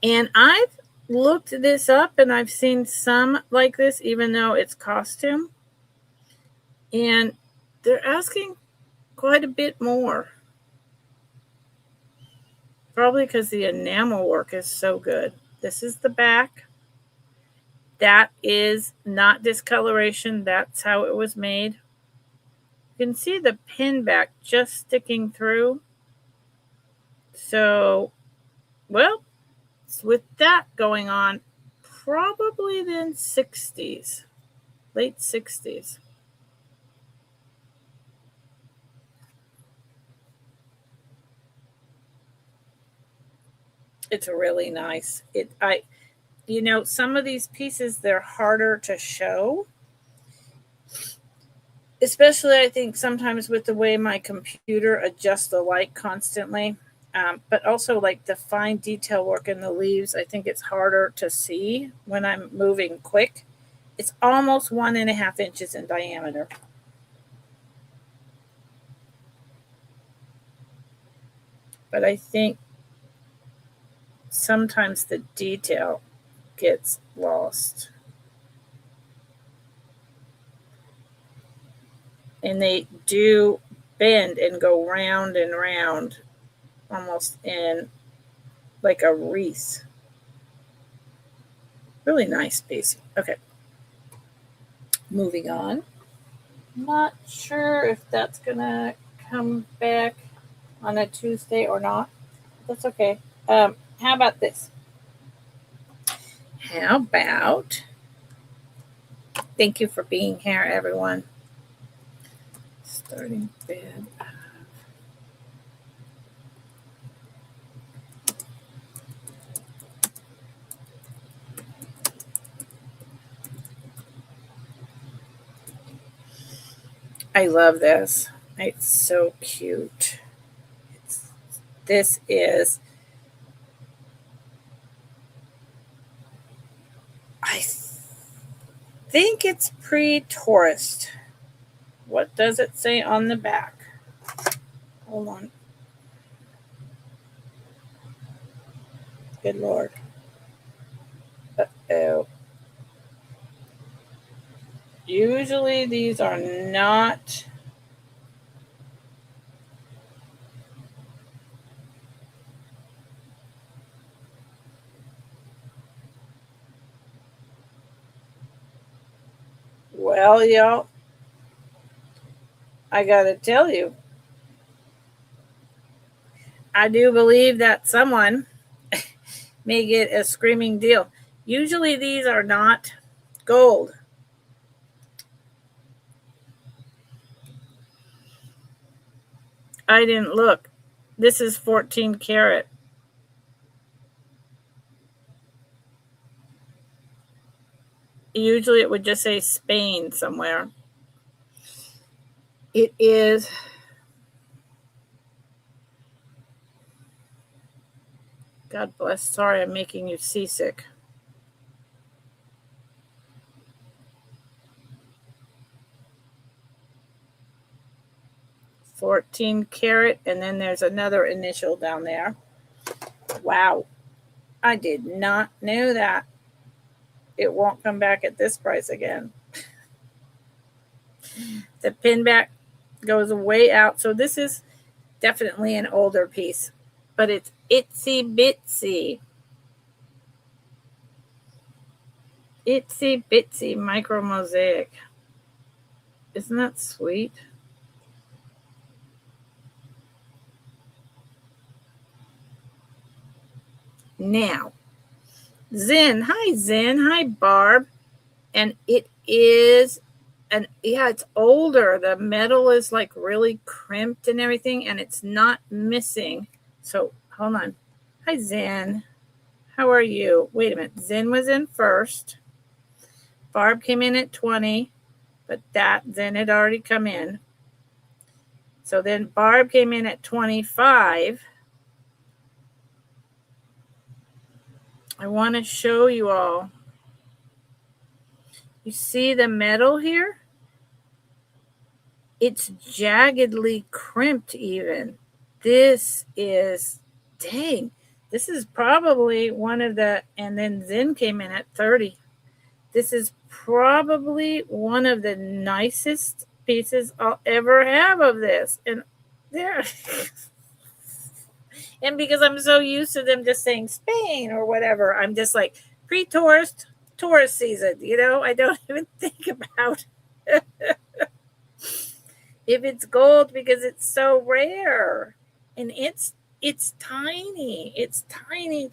And I've looked this up and I've seen some like this, even though it's costume. And they're asking quite a bit more. Probably because the enamel work is so good. This is the back. That is not discoloration. That's how it was made. You can see the pin back just sticking through. So, well, with that going on, probably then 60s, late 60s. It's really nice. Some of these pieces, they're harder to show. Especially, I think, sometimes with the way my computer adjusts the light constantly. But also, like the fine detail work in the leaves, I think it's harder to see when I'm moving quick. It's almost 1.5 inches in diameter. But I think sometimes the detail gets lost. And they do bend and go round and round, almost in like a wreath. Really nice piece. Okay. Moving on. Not sure if that's going to come back on a Tuesday or not. That's okay. How about this? How about, thank you for being here, everyone. Starting bed. I love this. It's so cute. This is, I think it's pre-tourist. What does it say on the back? Hold on. Good Lord. Uh-oh. Usually these are not. Well, y'all, I gotta tell you, I do believe that someone may get a screaming deal. Usually these are not gold. I didn't look. This is 14 karat. Usually it would just say Spain somewhere. It is. God bless. Sorry, I'm making you seasick. $14 karat, and then there's another initial down there. Wow. I did not know that. It won't come back at this price again. The pin back goes way out. So this is definitely an older piece, but it's itsy bitsy. Itsy bitsy micro mosaic. Isn't that sweet? Now, Zen. Hi, Zen. Hi, Barb. And it is And yeah, it's older. The metal is like really crimped and everything, and it's not missing. So hold on. Hi, Zen. How are you? Wait a minute. Zen was in first. Barb came in at 20, but that Zen had already come in. So then Barb came in at 25. I want to show you all. You see the metal here? It's jaggedly crimped even. This is, dang, this is probably one of the, and then Zen came in at 30. This is probably one of the nicest pieces I'll ever have of this. And there, and because I'm so used to them just saying Spain or whatever, I'm just like pre-tourist, tourist season, I don't even think about if it's gold because it's so rare. And it's tiny. It's tiny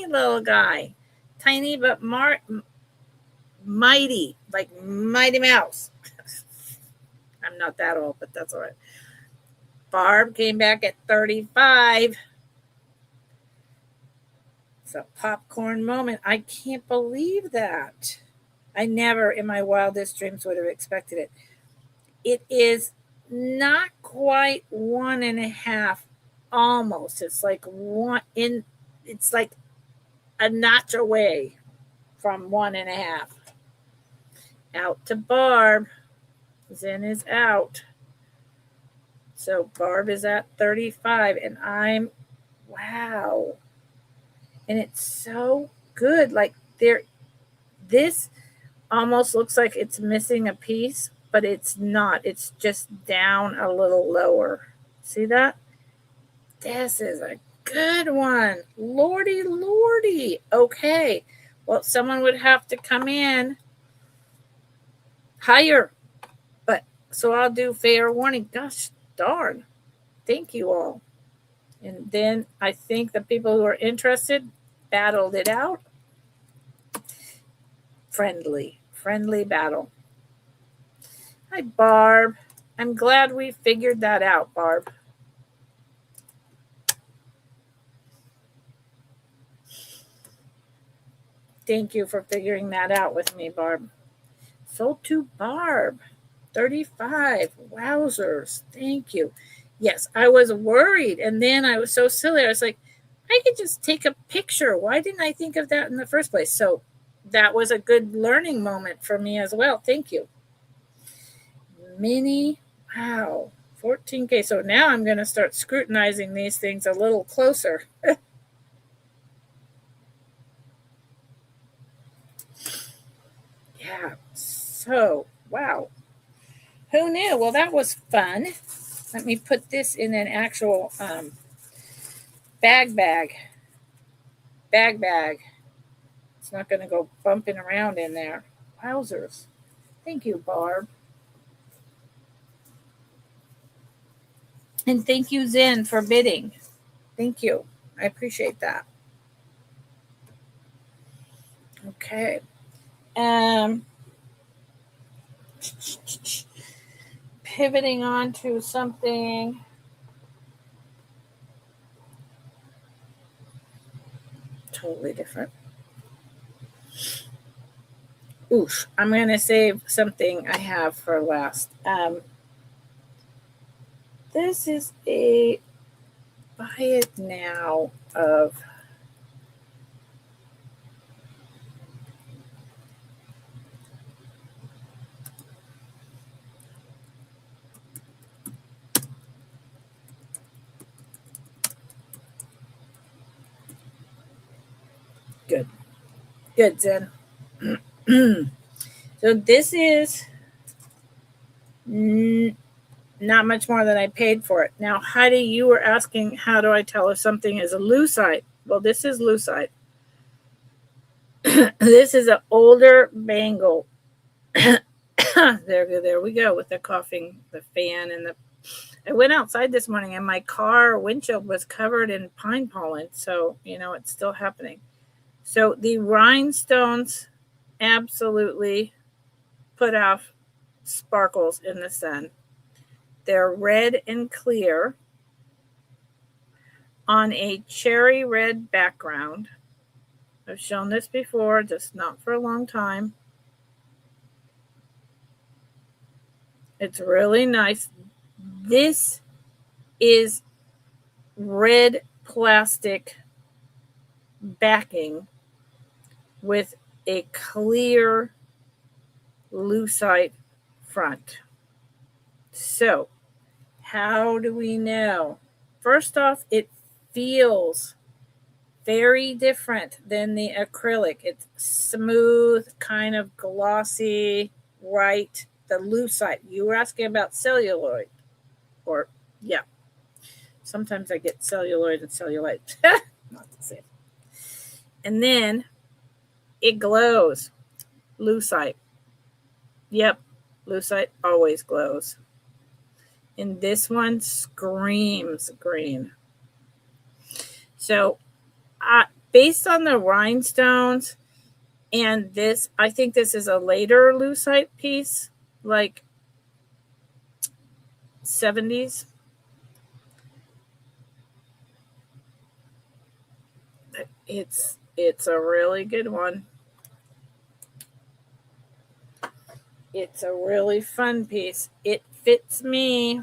little guy. Tiny but mighty, like Mighty Mouse. I'm not that old, but that's all right. Barb came back at 35. It's a popcorn moment. I can't believe that. I never in my wildest dreams would have expected it. It is not quite 1.5, almost. It's like it's like a notch away from 1.5. Out to Barb. Zen is out. So Barb is at 35, and wow. And it's so good. Like this almost looks like it's missing a piece, but it's not. It's just down a little lower. See that? This is a good one. Lordy. Okay. Well, someone would have to come in higher. But so I'll do fair warning. Gosh darn. Thank you all. And then I think the people who are interested battled it out. Friendly battle. Hi, Barb. I'm glad we figured that out, Barb. Thank you for figuring that out with me, Barb. Sold to Barb. 35. Wowzers. Thank you. Yes, I was worried. And then I was so silly. I was like, I could just take a picture. Why didn't I think of that in the first place? So that was a good learning moment for me as well. Thank you. Mini. Wow. 14K. So now I'm going to start scrutinizing these things a little closer. Yeah. So, wow. Who knew? Well, that was fun. Let me put this in an actual bag. It's not going to go bumping around in there. Wowzers. Thank you, Barb. And thank you, Zen, for bidding. Thank you. I appreciate that. Okay. Pivoting on to something totally different. Oof. I'm going to save something I have for last. This is a buy it now of good, Zen. So this is not much more than I paid for it. Now, Heidi, you were asking, how do I tell if something is a lucite? Well, this is lucite. This is an older bangle. There we go with the coughing, the fan, and I went outside this morning and my car windshield was covered in pine pollen. So, it's still happening. So the rhinestones absolutely put off sparkles in the sun. They're red and clear on a cherry red background. I've shown this before, just not for a long time. It's really nice. This is red plastic backing with a clear lucite front. So, how do we know? First off, it feels very different than the acrylic. It's smooth, kind of glossy, right? The lucite. You were asking about celluloid. Or, yeah. Sometimes I get celluloid and cellulite. Not the same. And then it glows. Lucite. Yep. Lucite always glows. And this one screams green. So, based on the rhinestones and this, I think this is a later lucite piece, like 70s. It's a really good one. It's a really fun piece. It fits me.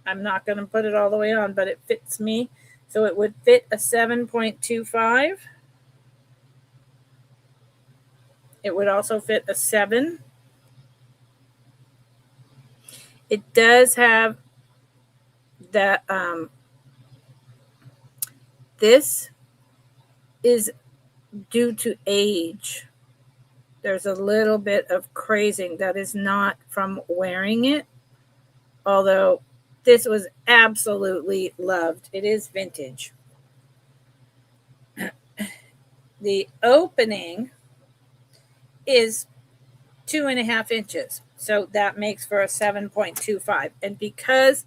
I'm not going to put it all the way on, but it fits me. So it would fit a 7.25. It would also fit a 7. It does have that. This is due to age. There's a little bit of crazing that is not from wearing it, although this was absolutely loved. It is vintage. The opening is 2.5 inches, so that makes for a 7.25. And because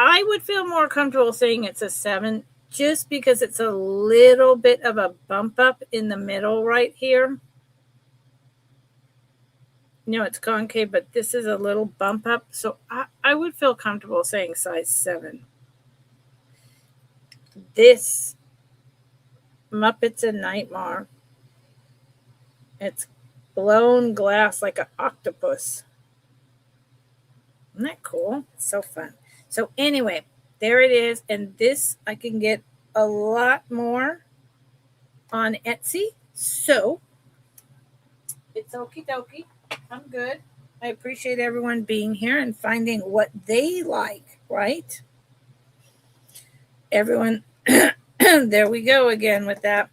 I would feel more comfortable saying it's a 7, just because it's a little bit of a bump up in the middle right here. No, it's concave, but this is a little bump up. So I would feel comfortable saying size 7. This Muppets and Nightmare. It's blown glass like an octopus. Isn't that cool? It's so fun. So anyway, there it is. And this I can get a lot more on Etsy. So it's okie dokie. I'm good. I appreciate everyone being here and finding what they like, right? Everyone, there we go again with that.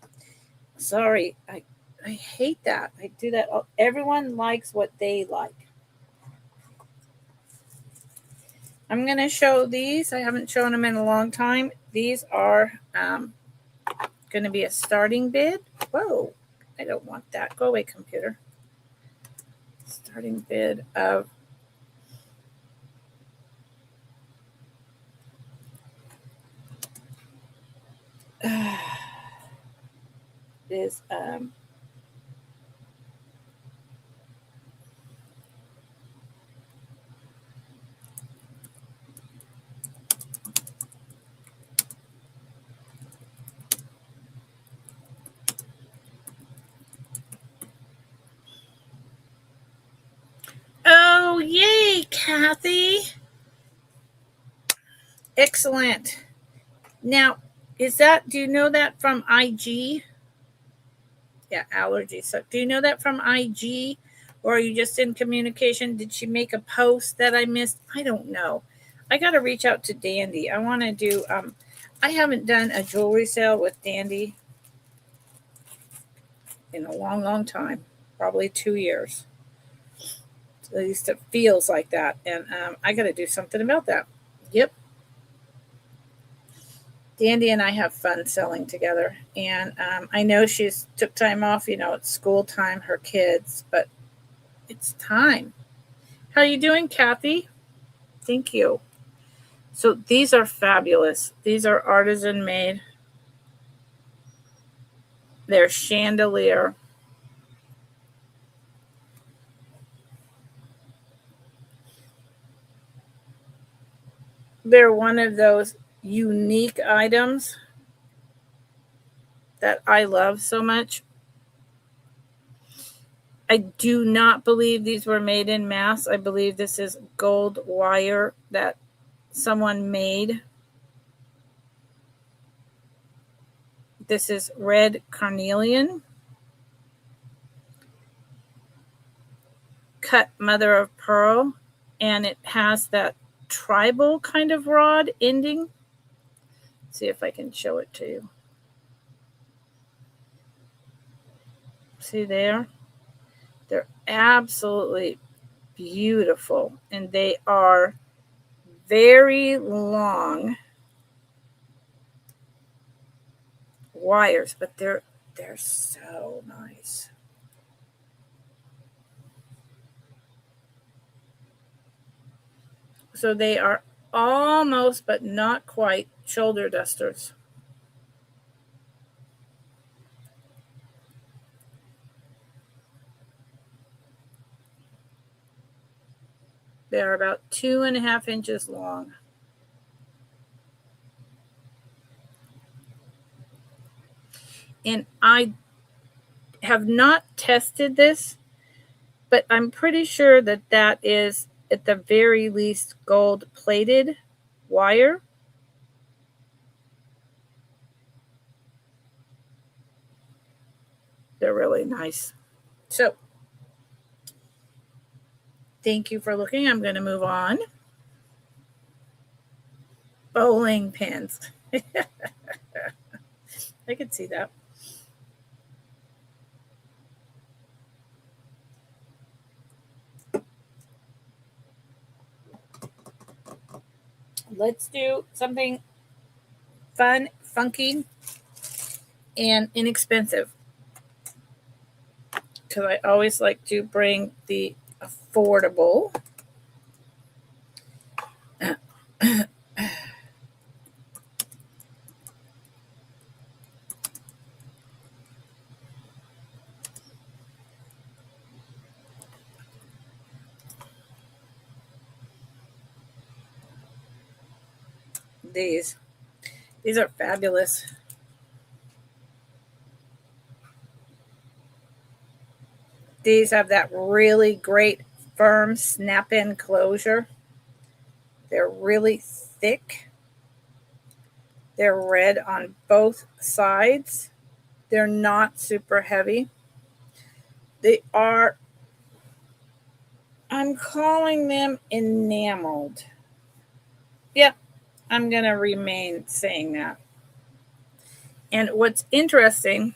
Sorry, I hate that. I do that. Everyone likes what they like. I'm going to show these. I haven't shown them in a long time. These are going to be a starting bid. Whoa, I don't want that. Go away, computer. Starting bid of is oh, yay, Kathy. Excellent. Now, do you know that from IG? Yeah, allergy. So do you know that from IG? Or are you just in communication? Did she make a post that I missed? I don't know. I got to reach out to Dandy. I want to do, I haven't done a jewelry sale with Dandy in a long, long time. Probably 2 years. At least it feels like that. And I got to do something about that. Yep. Dandy and I have fun selling together. And I know she's took time off, it's school time, her kids, but it's time. How are you doing, Kathy? Thank you. So these are fabulous. These are artisan made. They're chandelier. they're one of those unique items that I love so much. I do not believe these were made in mass. I believe this is gold wire that someone made. This is red carnelian, cut mother of pearl, and it has that tribal kind of rod ending. Let's see if I can show it to you. See there? They're absolutely beautiful, and they are very long wires, but they're so nice. So they are almost, but not quite, shoulder dusters. They are about 2.5 inches long. And I have not tested this, but I'm pretty sure that that is at the very least gold plated wire. They're really nice. So thank you for looking. I'm going to move on. Bowling pins. I could see that. Let's do something fun, funky, and inexpensive, because I always like to bring the affordable. These are fabulous. These have that really great firm snap-in closure. They're really thick. They're red on both sides. They're not super heavy. They are, I'm calling them enameled. Yeah, I'm going to remain saying that. And what's interesting,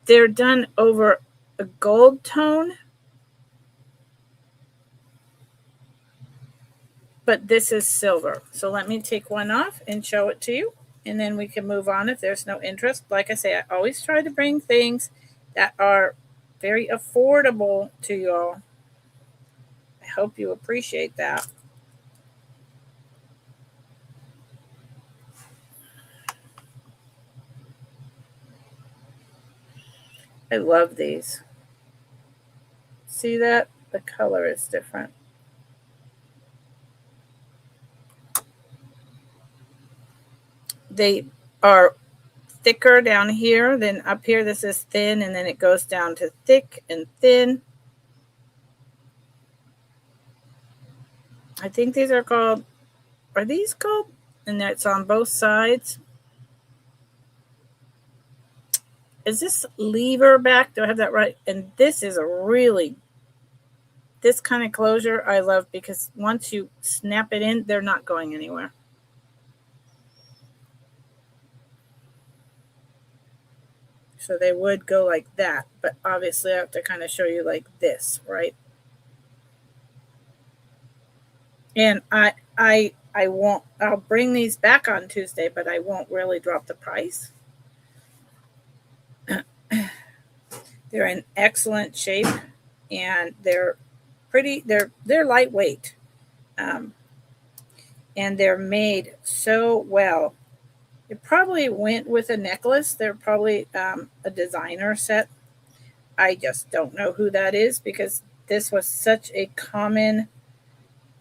they're done over a gold tone, but this is silver. So let me take one off and show it to you, and then we can move on if there's no interest. Like I say, I always try to bring things that are very affordable to you all. I hope you appreciate that. I love these. See that? The color is different. They are thicker down here than up here. This is thin, and then it goes down to thick and thin. I think these are called, are these called? And that's on both sides. Is this lever back? Do I have that right? And this is a really, this kind of closure I love, because once you snap it in, they're not going anywhere. So they would go like that, but obviously I have to kind of show you like this, right? And I won't, I'll bring these back on Tuesday, but I won't really drop the price. They're in excellent shape, and they're pretty, they're lightweight. And they're made so well. It probably went with a necklace. They're probably a designer set. I just don't know who that is, because this was such a common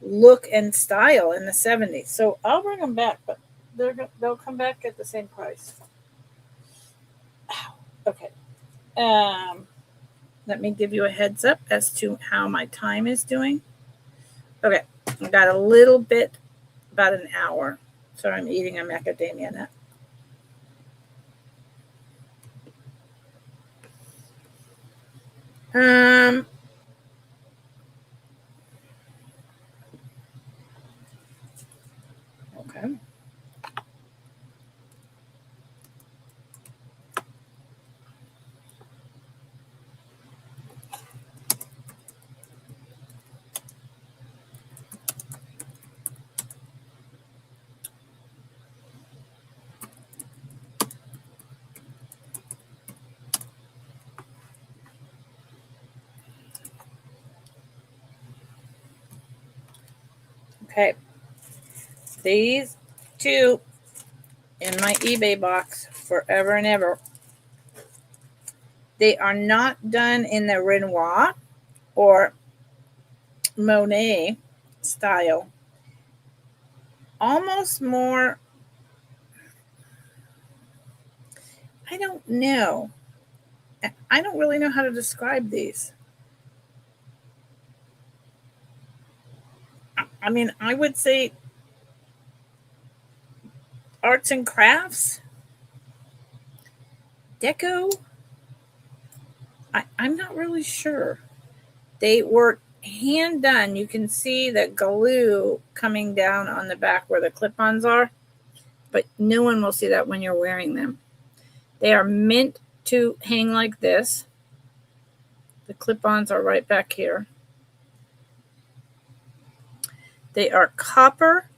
look and style in the 70s. So I'll bring them back, but they'll come back at the same price. Okay. Let me give you a heads up as to how my time is doing. Okay, I got a little bit, about an hour. So I'm eating a macadamia nut. Okay. Okay. These two in my eBay box forever and ever. They are not done in the Renoir or Monet style. Almost more, I don't know. I don't really know how to describe these. I mean, I would say arts and crafts, deco. I'm not really sure. They were hand done. You can see the glue coming down on the back where the clip-ons are, but no one will see that when you're wearing them. They are meant to hang like this. The clip-ons are right back here. They are copper,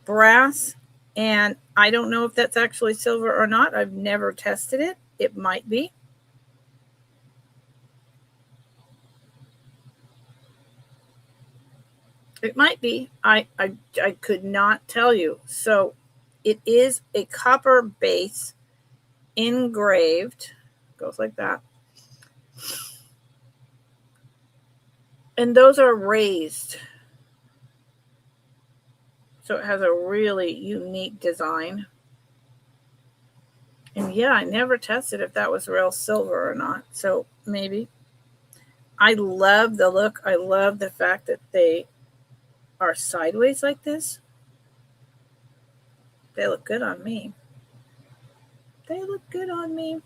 brass, and I don't know if that's actually silver or not. I've never tested it. It might be. It might be. I could not tell you. So it is a copper base engraved. Goes like that. And those are raised. So it has a really unique design. And yeah, I never tested if that was real silver or not. So maybe. I love the look. I love the fact that they are sideways like this. They look good on me. They look good on me.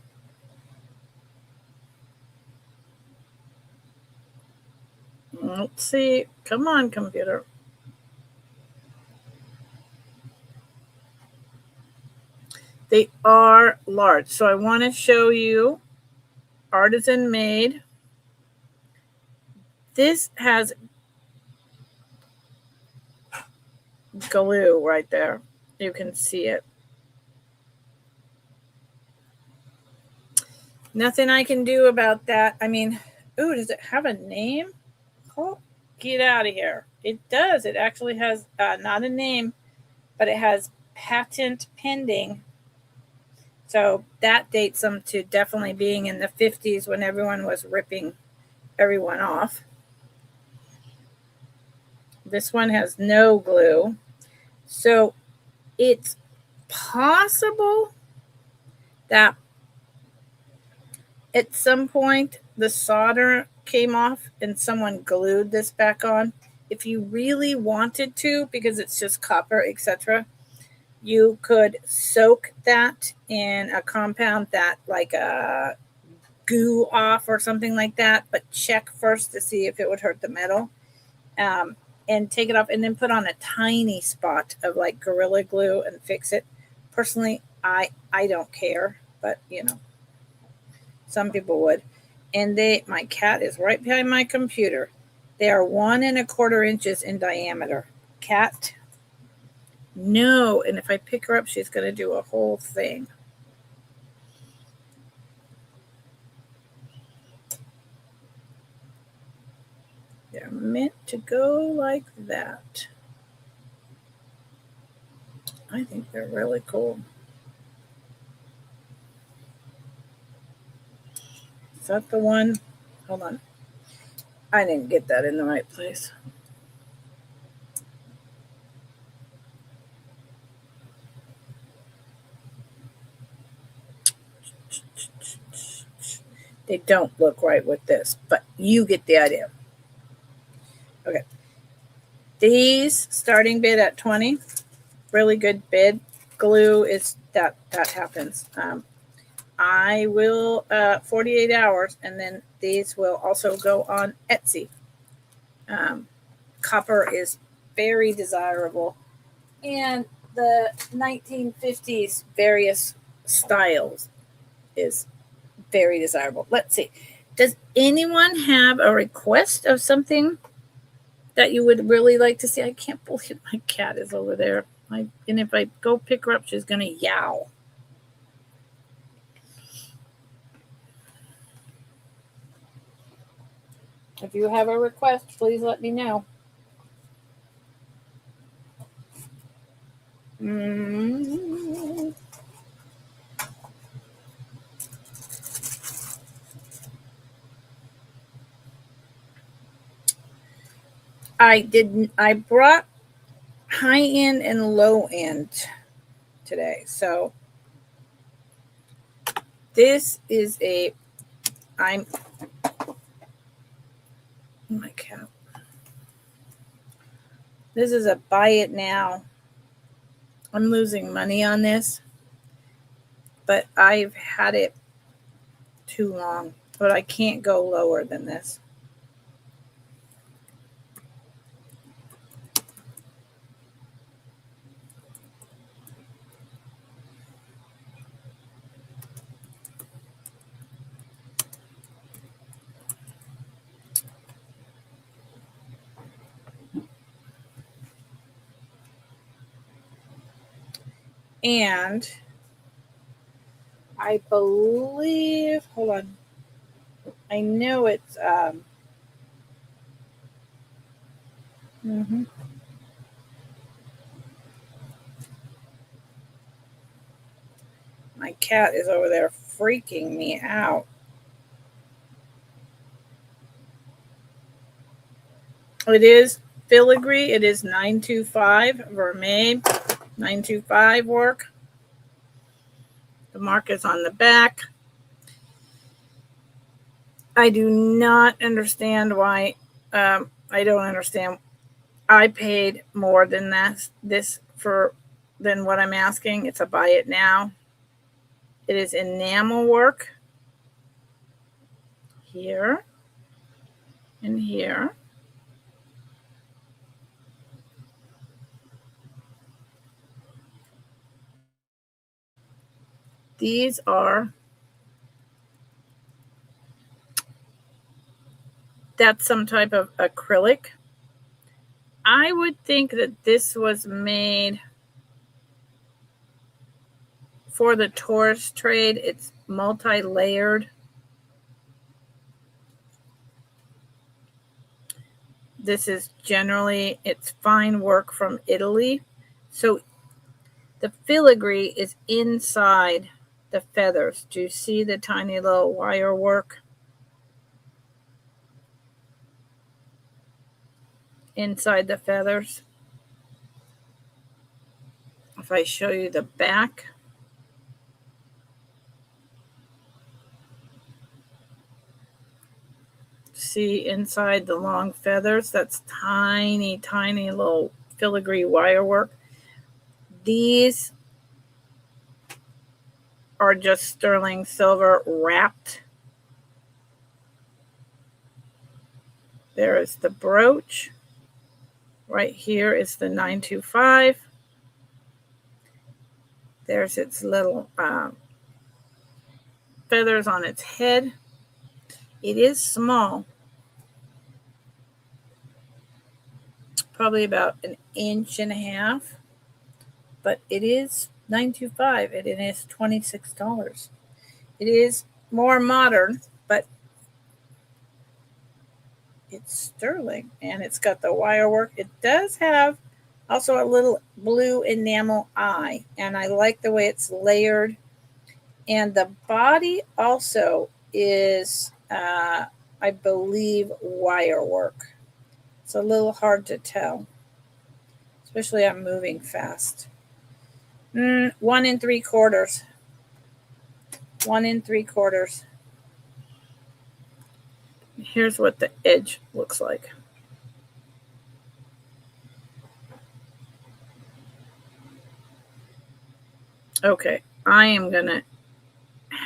Let's see. Come on, computer. They are large. So I want to show you artisan made. This has glue right there. You can see it. Nothing I can do about that. I mean, ooh, does it have a name? Oh, get out of here. It does. It actually has not a name, but it has patent pending. So that dates them to definitely being in the 50s when everyone was ripping everyone off. This one has no glue. So it's possible that at some point the solder came off and someone glued this back on. If you really wanted to, because it's just copper, etc., you could soak that in a compound that like a goo off or something like that, but check first to see if it would hurt the metal, and take it off and then put on a tiny spot of like Gorilla Glue and fix it. Personally, I don't care, but you know, some people would. And my cat is right behind my computer. They are 1 1/4 inches in diameter. Cat, no. And if I pick her up, she's going to do a whole thing. They're meant to go like that. I think they're really cool. Is that the one? Hold on. I didn't get that in the right place. They don't look right with this, but you get the idea. Okay. These starting bid at 20, really good bid. Glue is that happens. I will 48 hours, and then these will also go on Etsy. Copper is very desirable, and the 1950s various styles is very desirable. Let's see. Does anyone have a request of something that you would really like to see? I can't believe my cat is over there. And if I go pick her up, she's going to yowl. If you have a request, please let me know. I brought high end and low end today. So this is my cat. This is a buy it now. I'm losing money on this, but I've had it too long, but I can't go lower than this. And I believe, hold on. I know it's my cat is over there freaking me out. It is filigree. It is 925 Vermeil 925 work. The mark is on the back. I do not understand why. I don't understand. I paid more than than what I'm asking. It's a buy it now. It is enamel work here and here. These are, that's some type of acrylic. I would think that this was made for the tourist trade. It's multi-layered. This is generally, it's fine work from Italy. So the filigree is inside the feathers. Do you see the tiny little wire work inside the feathers? If I show you the back, see inside the long feathers, that's tiny, tiny little filigree wire work. These are just sterling silver wrapped. There is the brooch. Right here is the 925. There's its little feathers on its head. It is small, probably about 1.5 inches, but it is 925 and it is $26. It is more modern, but it's sterling and it's got the wire work. It does have also a little blue enamel eye, and I like the way it's layered. And the body also is I believe, wire work. It's a little hard to tell, especially I'm moving fast. 1 3/4. 1 3/4. Here's what the edge looks like. Okay, I am gonna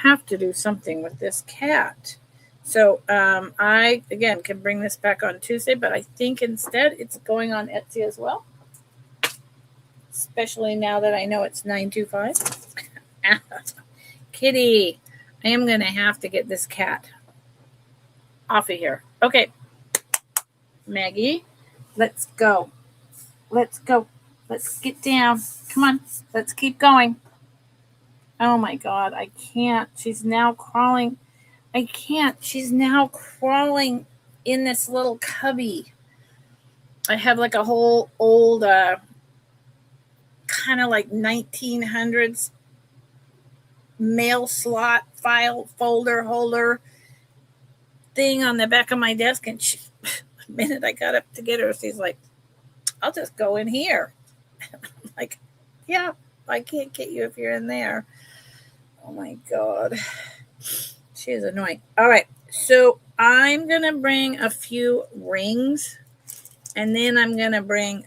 have to do something with this cat. So I, again, can bring this back on Tuesday, but I think instead it's going on Etsy as well. Especially now that I know it's 925. Kitty, I am going to have to get this cat off of here. Okay, Maggie, let's go. Let's go. Let's get down. Come on, let's keep going. Oh my God, I can't. She's now crawling. I can't. She's now crawling in this little cubby. I have like a whole old, kind of like 1900s mail slot file folder holder thing on the back of my desk. And she, the minute I got up to get her, she's like, I'll just go in here. I'm like, yeah, I can't get you if you're in there. Oh my God. She is annoying. All right. So I'm going to bring a few rings, and then I'm going to bring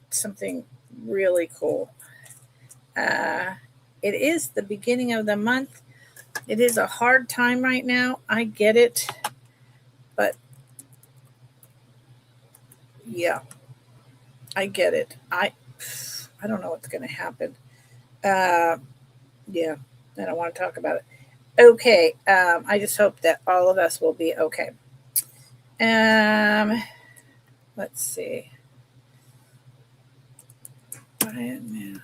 something really cool. It is the beginning of the month. It is a hard time right now. I get it. But yeah, I get it. I don't know what's going to happen. Yeah, I don't want to talk about it. Okay, I just hope that all of us will be okay. Let's see. Quiet now.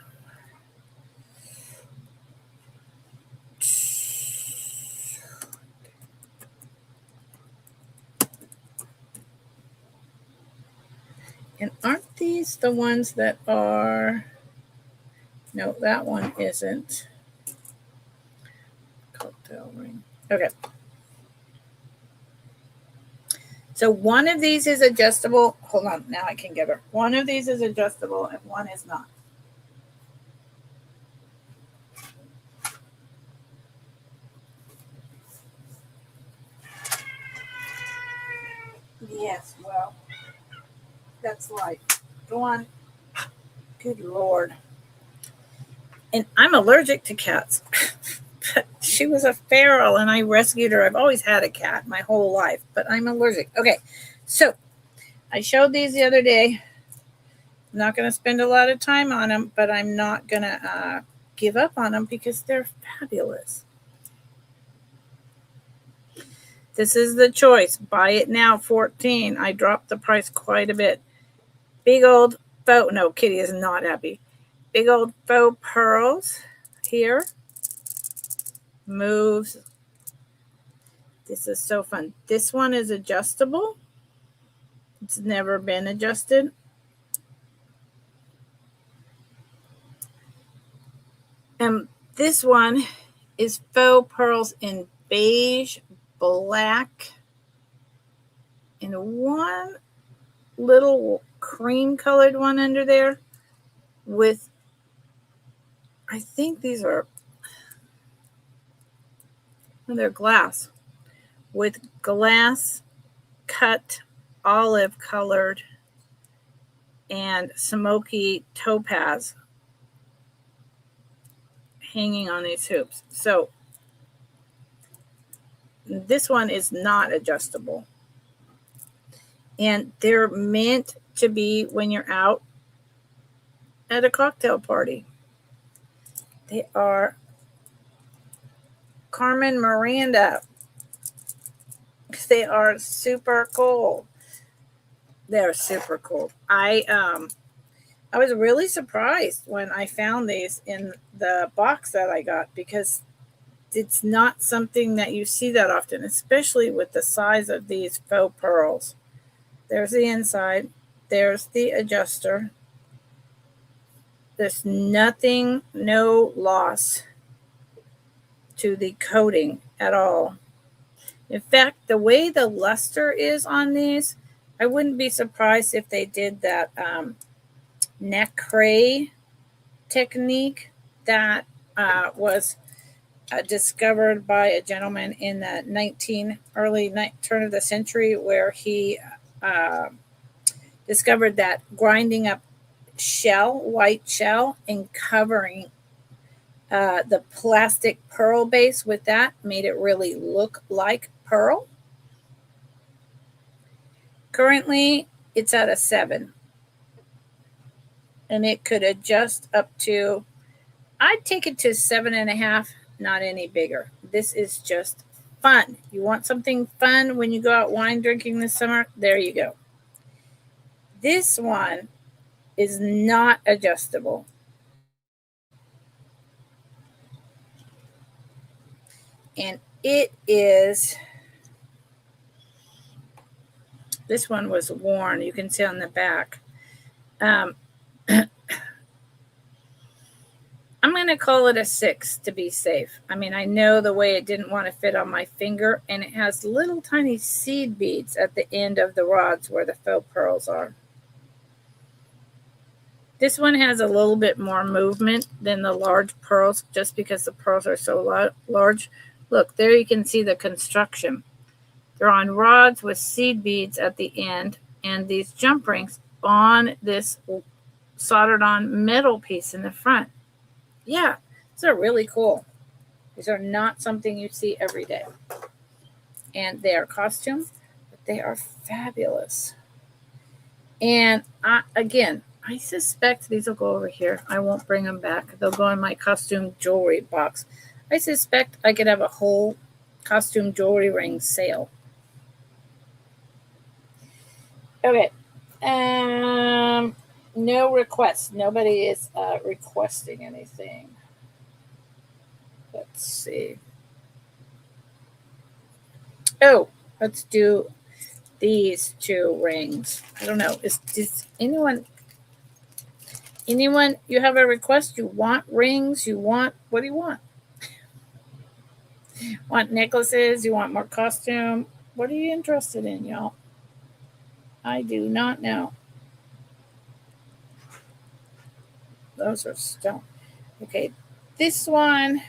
And aren't these the ones that are... No, that one isn't. Cocktail ring. Okay. So one of these is adjustable. Hold on, now I can get her. One of these is adjustable and one is not. Yes, well, that's life. Go on. Good Lord. And I'm allergic to cats. But she was a feral and I rescued her. I've always had a cat my whole life, but I'm allergic. Okay, so I showed these the other day. I'm not going to spend a lot of time on them, but I'm not going to give up on them because they're fabulous. This is the choice. Buy it now, $14. I dropped the price quite a bit. Big old faux... No, Kitty is not happy. Big old faux pearls here. Moves. This is so fun. This one is adjustable. It's never been adjusted. And this one is faux pearls in beige, black, and one little cream colored one under there with, I think these are, they're glass, with glass cut olive colored and smoky topaz hanging on these hoops. So this one is not adjustable. And they're meant to be when you're out at a cocktail party. They are Carmen Miranda. They are super cool. They're super cool. I was really surprised when I found these in the box that I got because it's not something that you see that often, especially with the size of these faux pearls. There's the inside. There's the adjuster. There's nothing, no loss to the coating at all. In fact, the way the luster is on these, I wouldn't be surprised if they did that nacre technique that was discovered by a gentleman in the early turn of the century, where he discovered that grinding up white shell, and covering the plastic pearl base with that made it really look like pearl. Currently, it's at a 7. And it could adjust up to, I'd take it to 7.5, not any bigger. This is just fun. You want something fun when you go out wine drinking this summer? There you go. This one is not adjustable. And it is, this one was worn. You can see on the back. I'm going to call it a 6 to be safe. I mean, I know the way it didn't want to fit on my finger, and it has little tiny seed beads at the end of the rods where the faux pearls are. This one has a little bit more movement than the large pearls, just because the pearls are so large. Look, there you can see the construction. They're on rods with seed beads at the end, and these jump rings on this soldered on metal piece in the front. Yeah, these are really cool. These are not something you see every day. And they are costume, but they are fabulous. And again, I suspect these will go over here. I won't bring them back. They'll go in my costume jewelry box. I suspect I could have a whole costume jewelry ring sale. Okay. No requests. Nobody is requesting anything. Let's see. Oh, let's do these 2 rings. I don't know. Is anyone, you have a request? You want rings? What do you want? Want necklaces? You want more costume? What are you interested in, y'all? I do not know. Those are stone. Okay, this one,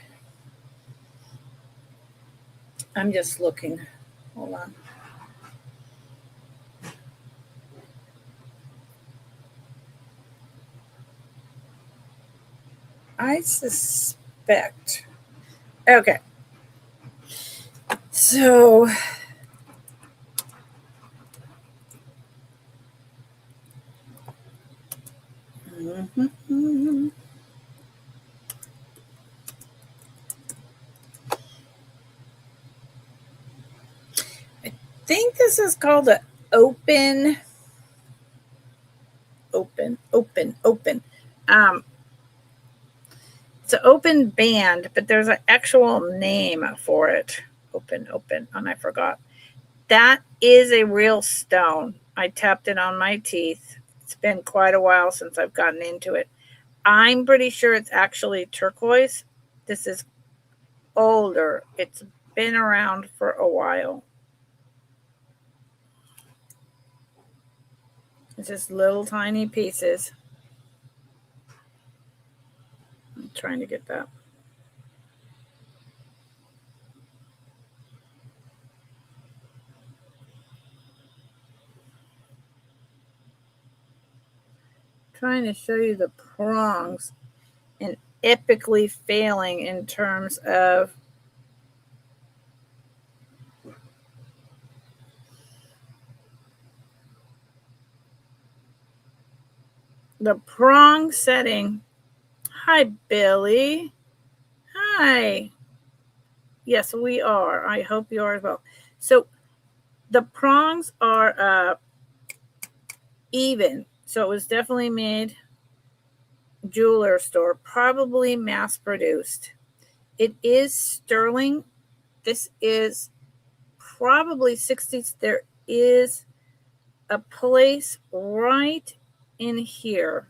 I'm just looking. Hold on. I suspect. Okay. So I think this is called an open. It's an open band, but there's an actual name for it. Open, and I forgot. That is a real stone. I tapped it on my teeth. It's been quite a while since I've gotten into it. I'm pretty sure it's actually turquoise. This is older. It's been around for a while. It's just little tiny pieces. I'm trying to get that. Trying to show you the prongs, and epically failing in terms of the prong setting. Hi, Billy. Hi. Yes, we are. I hope you are as well. So the prongs are even. So it was definitely made jeweler store, probably mass produced. It is sterling. This is probably 60s. There is a place right in here.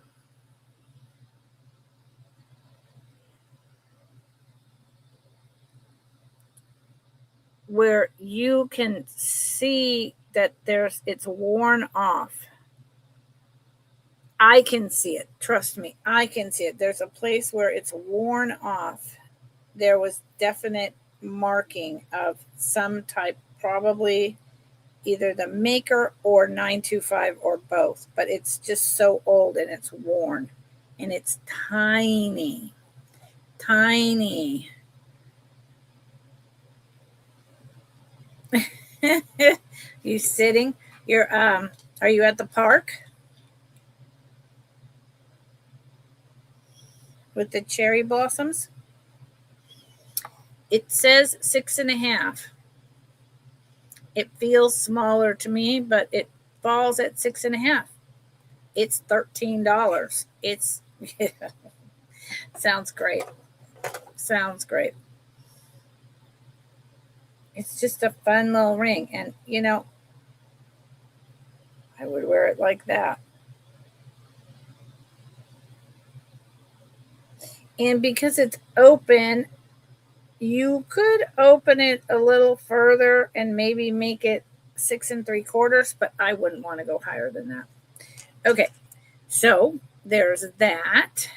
where you can see that it's worn off. I can see it. Trust me, I can see it. There's a place where it's worn off. There was definite marking of some type, probably either the maker or 925 or both, but it's just so old and it's worn and it's tiny. You sitting? Are you at the park with the cherry blossoms? It says 6.5. It feels smaller to me, but it falls at 6.5. It's $13. It's sounds great. It's just a fun little ring, and I would wear it like that. And because it's open, you could open it a little further and maybe make it 6 3/4, but I wouldn't want to go higher than that. Okay, so there's that.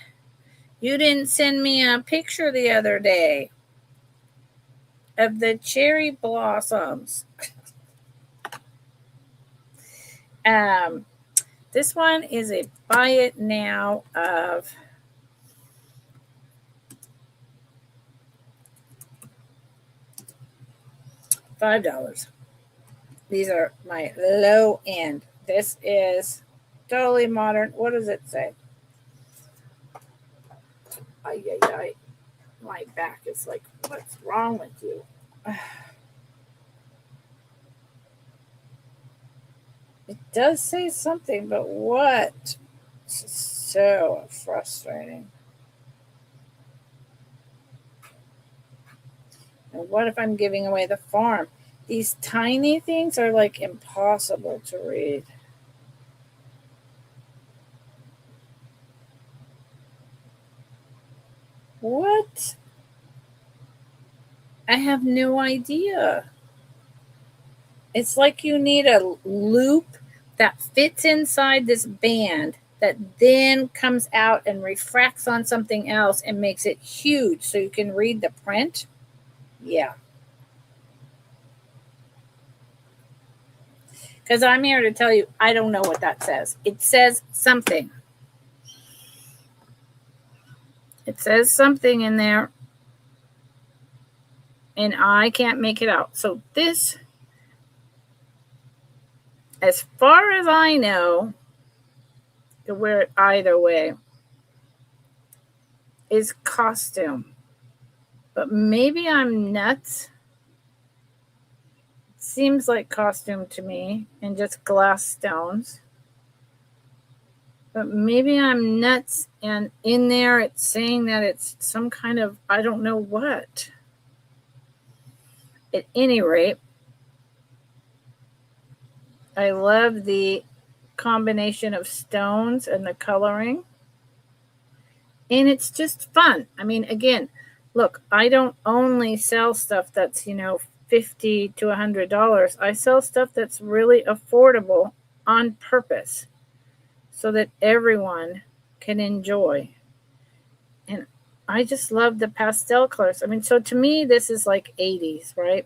You didn't send me a picture the other day of the cherry blossoms. This one is a buy it now of $5. These are my low end. This is totally modern. What does it say? Ay. My back is like, what's wrong with you? It does say something, but what? This is so frustrating. And what if I'm giving away the farm? These tiny things are like impossible to read. What? I have no idea. It's like you need a loop that fits inside this band that then comes out and refracts on something else and makes it huge so you can read the print. Yeah. Because I'm here to tell you, I don't know what that says. It says something. It says something in there, and I can't make it out. So this, as far as I know, to wear it either way, is costume. But maybe I'm nuts. It seems like costume to me and just glass stones. But maybe I'm nuts, and in there it's saying that it's some kind of, I don't know what. At any rate, I love the combination of stones and the coloring. And it's just fun. I mean, again, look, I don't only sell stuff that's, $50 to $100. I sell stuff that's really affordable on purpose so that everyone can enjoy. And I just love the pastel colors. I mean, so to me, this is like 80s, right?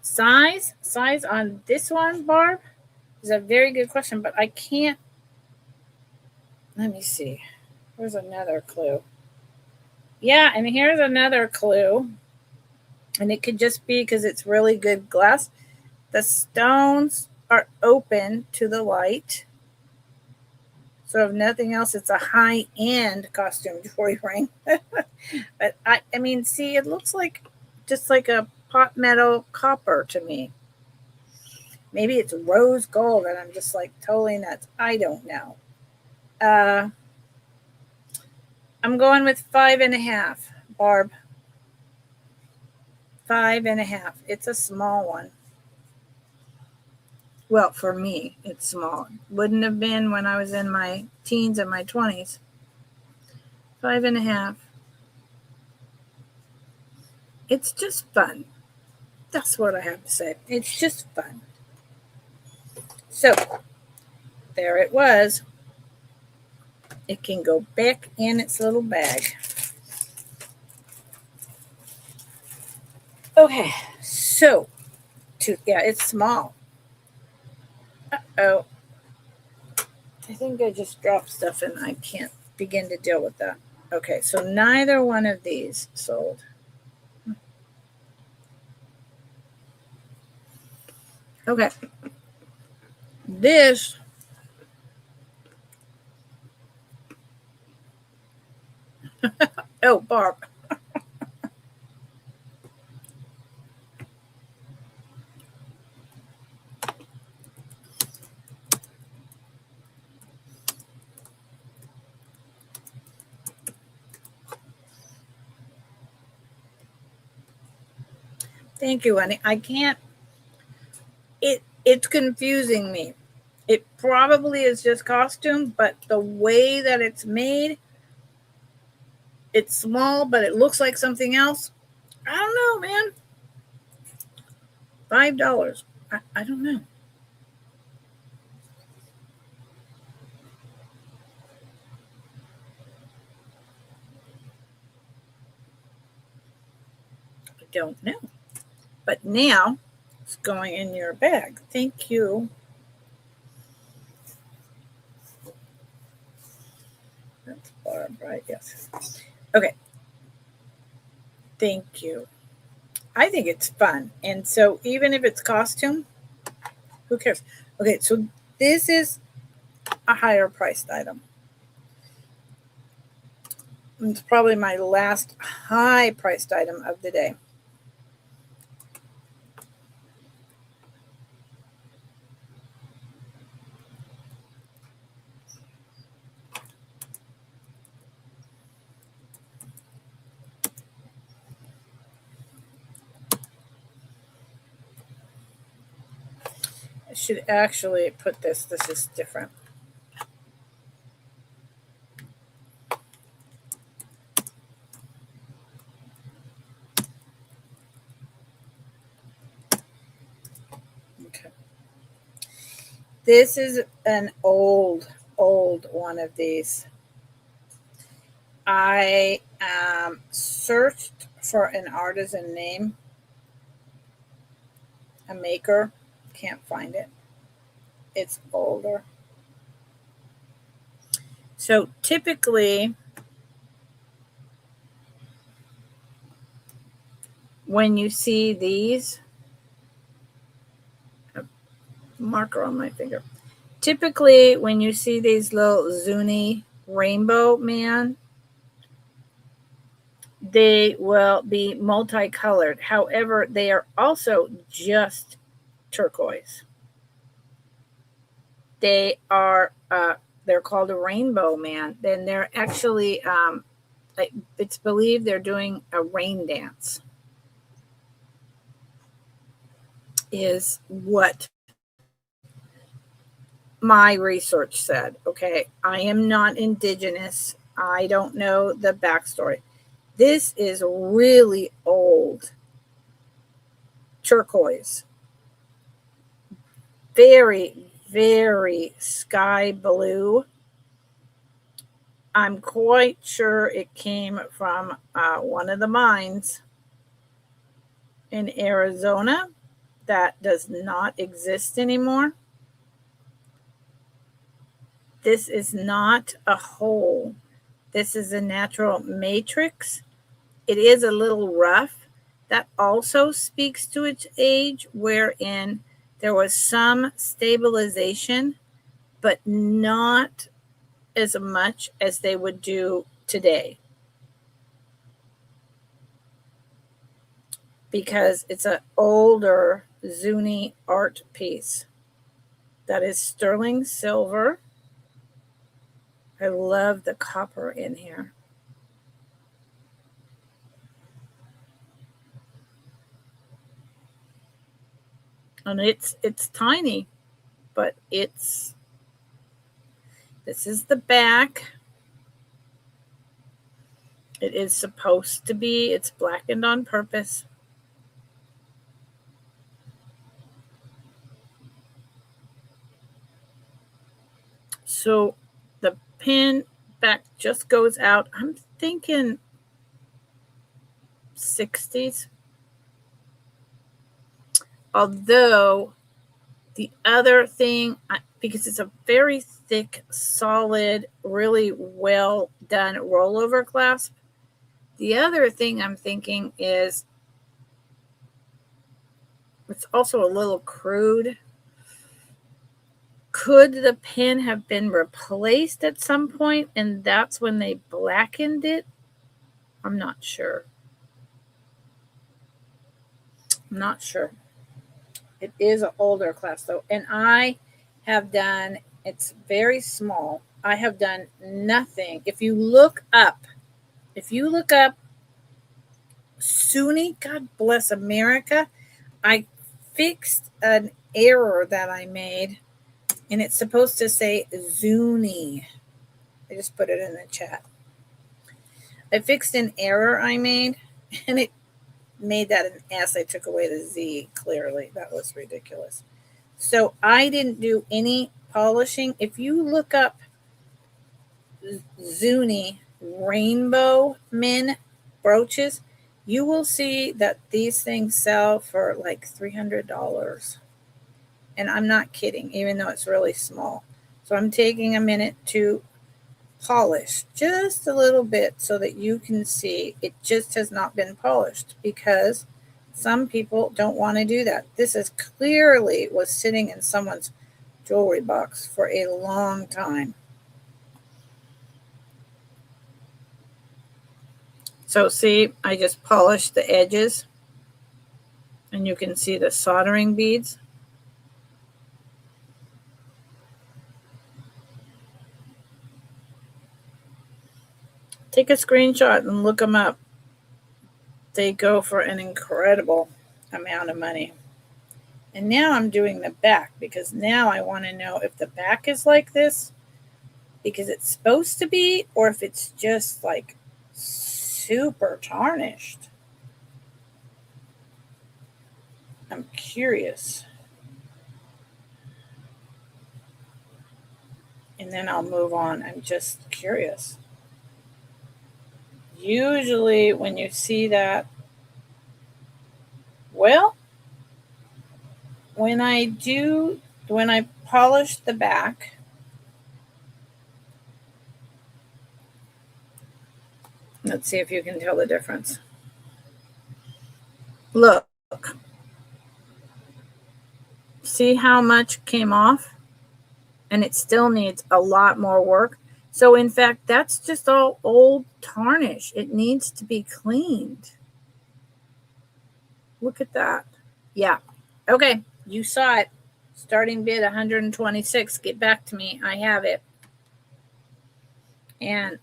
Size on this one, Barb, is a very good question, but I can't. Let me see. Here's another clue. Yeah, and here's another clue. And it could just be because it's really good glass. The stones are open to the light. So if nothing else, it's a high-end costume jewelry ring. But I mean, see, it looks like just like a pot metal copper to me. Maybe it's rose gold and I'm just like totally nuts. I don't know. I'm going with 5.5, Barb. 5.5. It's a small one. Well, for me, it's small. Wouldn't have been when I was in my teens and my 20s. 5.5. It's just fun. That's what I have to say. It's just fun. So there it was. It can go back in its little bag. Okay, so yeah, it's small. Uh-oh. I think I just dropped stuff and I can't begin to deal with that. Okay, so neither one of these sold. Okay. This oh, Barb. Thank you, honey. I can't it's confusing me. It probably is just costume, but the way that it's made, it's small, but it looks like something else. I don't know, man. $5. I don't know. I don't know. But now it's going in your bag. Thank you. That's Barb, right? Yes. Okay. Thank you. I think it's fun. And so even if it's costume, who cares? Okay, so this is a higher priced item. It's probably my last high priced item of the day. I should actually put this. This is different. Okay. This is an old one of these. I searched for an artisan name, a maker. Can't find it. It's older. So typically, when you see these, a marker on my finger. Typically, when you see these little Zuni rainbow man, they will be multicolored. However, they are also just turquoise. They are they're called a rainbow man. Then they're actually it's believed they're doing a rain dance. Is what my research said. Okay, I am not indigenous. I don't know the backstory. This is really old turquoise. Very, very sky blue. I'm quite sure it came from one of the mines in Arizona that does not exist anymore. This is not a hole. This is a natural matrix. It is a little rough. That also speaks to its age, wherein there was some stabilization, but not as much as they would do today. Because it's an older Zuni art piece that is sterling silver. I love the copper in here. And it's tiny, but this is the back. It is supposed to be. It's blackened on purpose. So the pin back just goes out. I'm thinking 60s. Although the other thing, because it's a very thick, solid, really well done rollover clasp, the other thing I'm thinking is it's also a little crude. Could the pin have been replaced at some point and that's when they blackened it? I'm not sure. I'm not sure. It is an older class though. And I have done, it's very small. I have done nothing. If you look up SUNY, God bless America, I fixed an error that I made and it's supposed to say Zuni. I just put it in the chat. I fixed an error I made and it made that an S. I took away the Z clearly. That was ridiculous. So I didn't do any polishing. If you look up Zuni rainbow min brooches, you will see that these things sell for like $300. And I'm not kidding, even though it's really small. So I'm taking a minute to polish just a little bit so that you can see it just has not been polished, because some people don't want to do that. This is clearly was sitting in someone's jewelry box for a long time. So see, I just polished the edges and you can see the soldering beads. Take a screenshot and look them up. They go for an incredible amount of money. And now I'm doing the back because now I want to know if the back is like this because it's supposed to be, or if it's just like super tarnished. I'm curious. And then I'll move on. I'm just curious. Usually when you see that, well, when I polish the back, let's see if you can tell the difference. Look. See how much came off? And it still needs a lot more work. So in fact, that's just all old tarnish. It needs to be cleaned. Look at that. Yeah. Okay. You saw it. Starting bid 126. Get back to me. I have it. And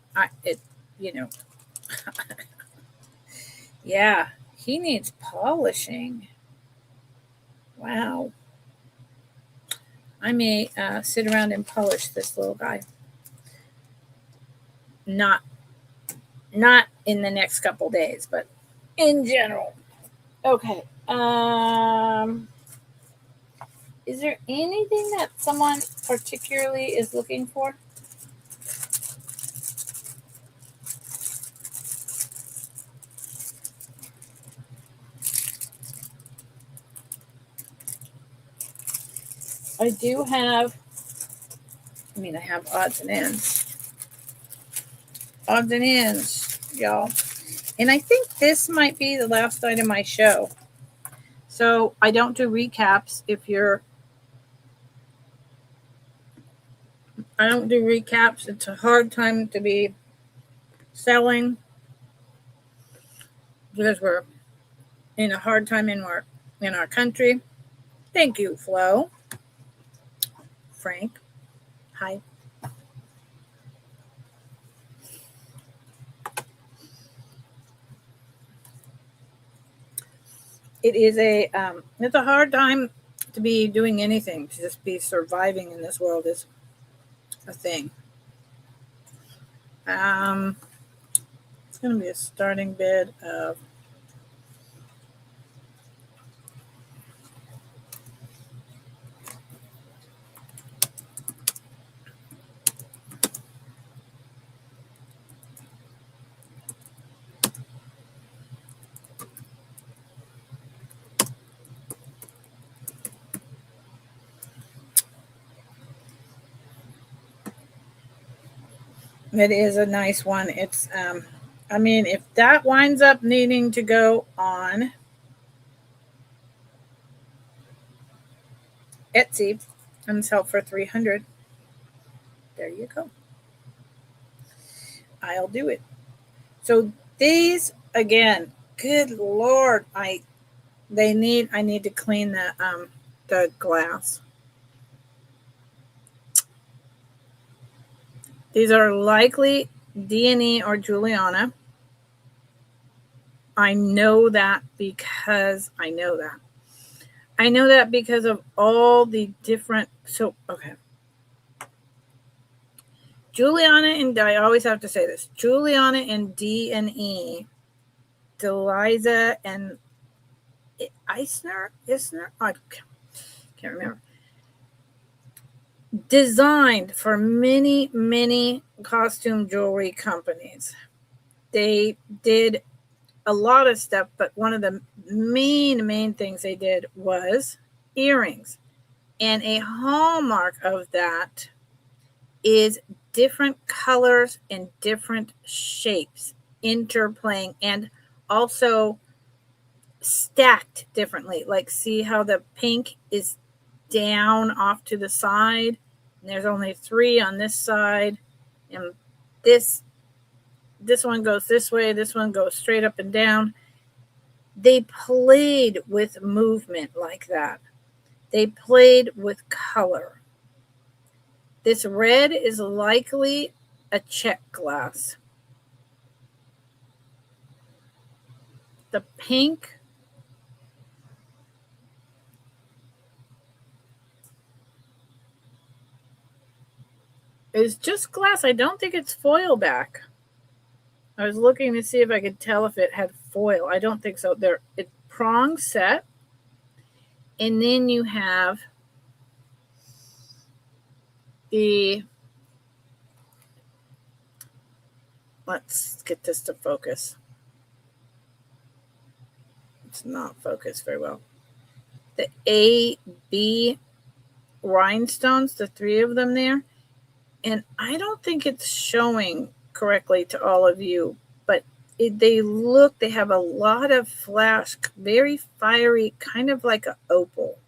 yeah, he needs polishing. Wow. I may sit around and polish this little guy. Not in the next couple days, but in general. Okay. Is there anything that someone particularly is looking for? I do have, I have odds and ends. Odds and ends, y'all. And I think this might be the last item I show. So I don't do recaps I don't do recaps. It's a hard time to be selling because we're in a hard time in our country. Thank you, Flo. Frank. Hi. It is it's a hard time to be doing anything. To just be surviving in this world is a thing. going to be a starting bid of it is a nice one. It's I mean, if that winds up needing to go on Etsy and sell for $300, there you go. I'll do it. So these again, good Lord, I need to clean the glass. These are likely D&E or Juliana. I know that because of all the different, so, okay. Juliana, and I always have to say this, Juliana and D&E, Deliza and Eisner, I can't remember. Designed for many, many costume jewelry companies. They did a lot of stuff, but one of the main things they did was earrings. And a hallmark of that is different colors and different shapes interplaying and also stacked differently. Like, see how the pink is down off to the side, and there's only 3 on this side, and this one goes this way, this one goes straight up and down. They played with movement like that. They played with color. This red is likely a check glass. The pink is just glass. I don't think it's foil back. I was looking to see if I could tell if it had foil. I don't think so. It's prong set. And then you have let's get this to focus. It's not focused very well. The A, B rhinestones, the 3 of them there. And I don't think it's showing correctly to all of you, but they have a lot of flash, very fiery, kind of like an opal.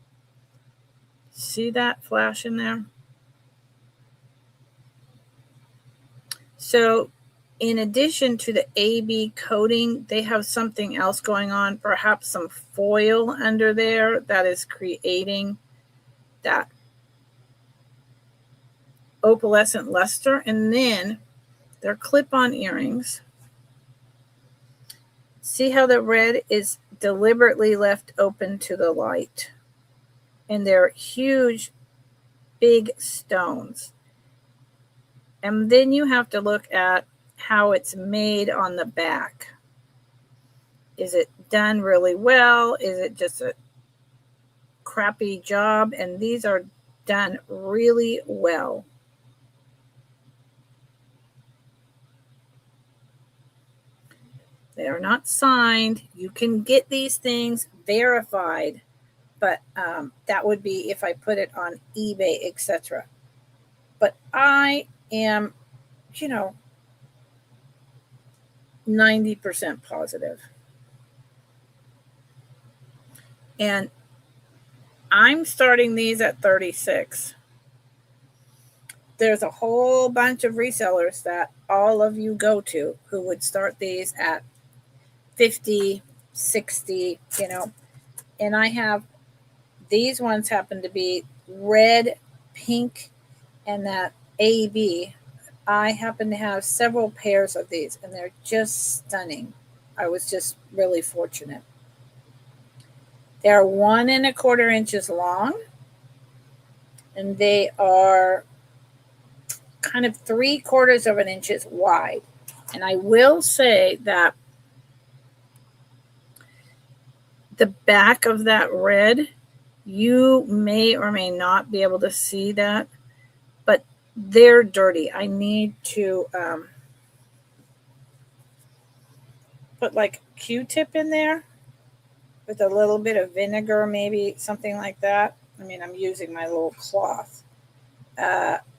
See that flash in there? So in addition to the AB coating, they have something else going on, perhaps some foil under there that is creating that opalescent luster. And then their clip-on earrings. See how the red is deliberately left open to the light? And they're huge, big stones. And then you have to look at how it's made on the back. Is it done really well? Is it just a crappy job? And these are done really well. They are not signed. You can get these things verified, but that would be if I put it on eBay, etc. But I am, 90% positive. And I'm starting these at 36. There's a whole bunch of resellers that all of you go to who would start these at 50, 60, and I have, these ones happen to be red, pink, and that AB. I happen to have several pairs of these, and they're just stunning. I was just really fortunate. They're 1 1/4 inches long, and they are kind of 3/4 of an inch wide. And I will say that the back of that red, you may or may not be able to see that, but they're dirty. I need to put like Q-tip in there with a little bit of vinegar, maybe something like that. I mean, I'm using my little cloth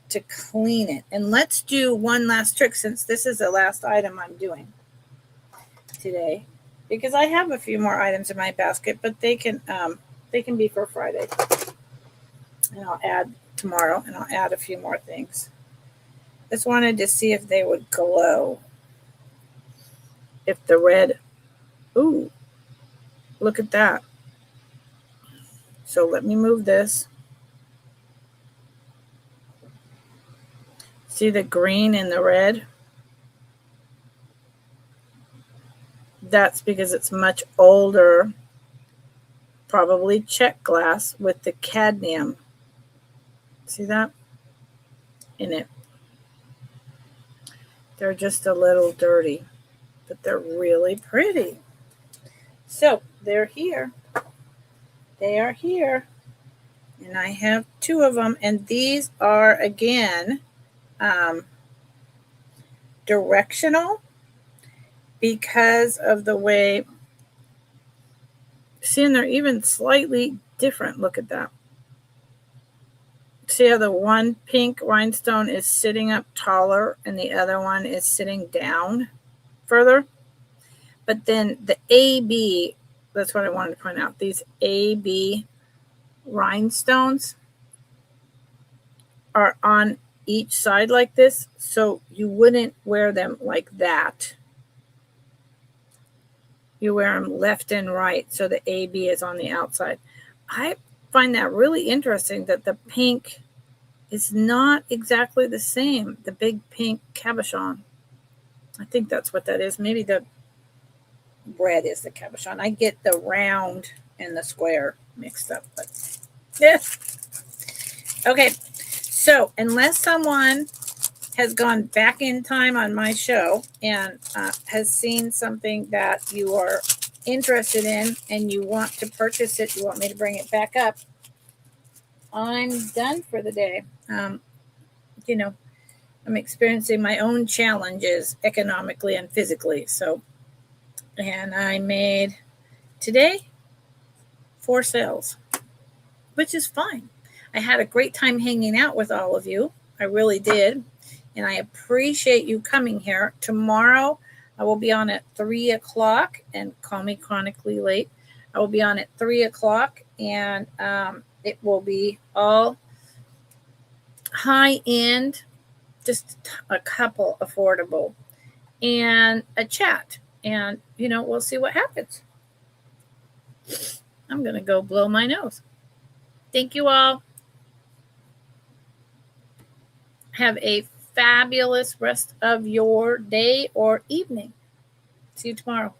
to clean it. And let's do one last trick, since this is the last item I'm doing today, because I have a few more items in my basket, but they can be for Friday. And I'll add tomorrow, and I'll add a few more things. Just wanted to see if they would glow. If the red, ooh, look at that. So let me move this. See the green and the red? That's because it's much older, probably check glass with the cadmium. See that? In it. They're just a little dirty, but they're really pretty. So they're here. They are here. And I have 2 of them. And these are, again, directional because of the way, see, and they're even slightly different. Look at that. See how the one pink rhinestone is sitting up taller and the other one is sitting down further? But then the AB, that's what I wanted to point out. These AB rhinestones are on each side like this, so you wouldn't wear them like that. You wear them left and right, so the AB is on the outside. I find that really interesting that the pink is not exactly the same, the big pink cabochon. I think that's what that is. Maybe the red is the cabochon. I get the round and the square mixed up, but yeah. Okay, so unless someone has gone back in time on my show and has seen something that you are interested in and you want to purchase it, you want me to bring it back up, I'm done for the day. You know, I'm experiencing my own challenges economically and physically. So, and I made today 4 sales, which is fine. I had a great time hanging out with all of you. I really did. And I appreciate you coming here. Tomorrow, I will be on at 3 o'clock, and call me chronically late. I will be on at 3 o'clock, and it will be all high end, just a couple affordable, and a chat. And, you know, we'll see what happens. I'm going to go blow my nose. Thank you all. Have a fabulous rest of your day or evening. See you tomorrow.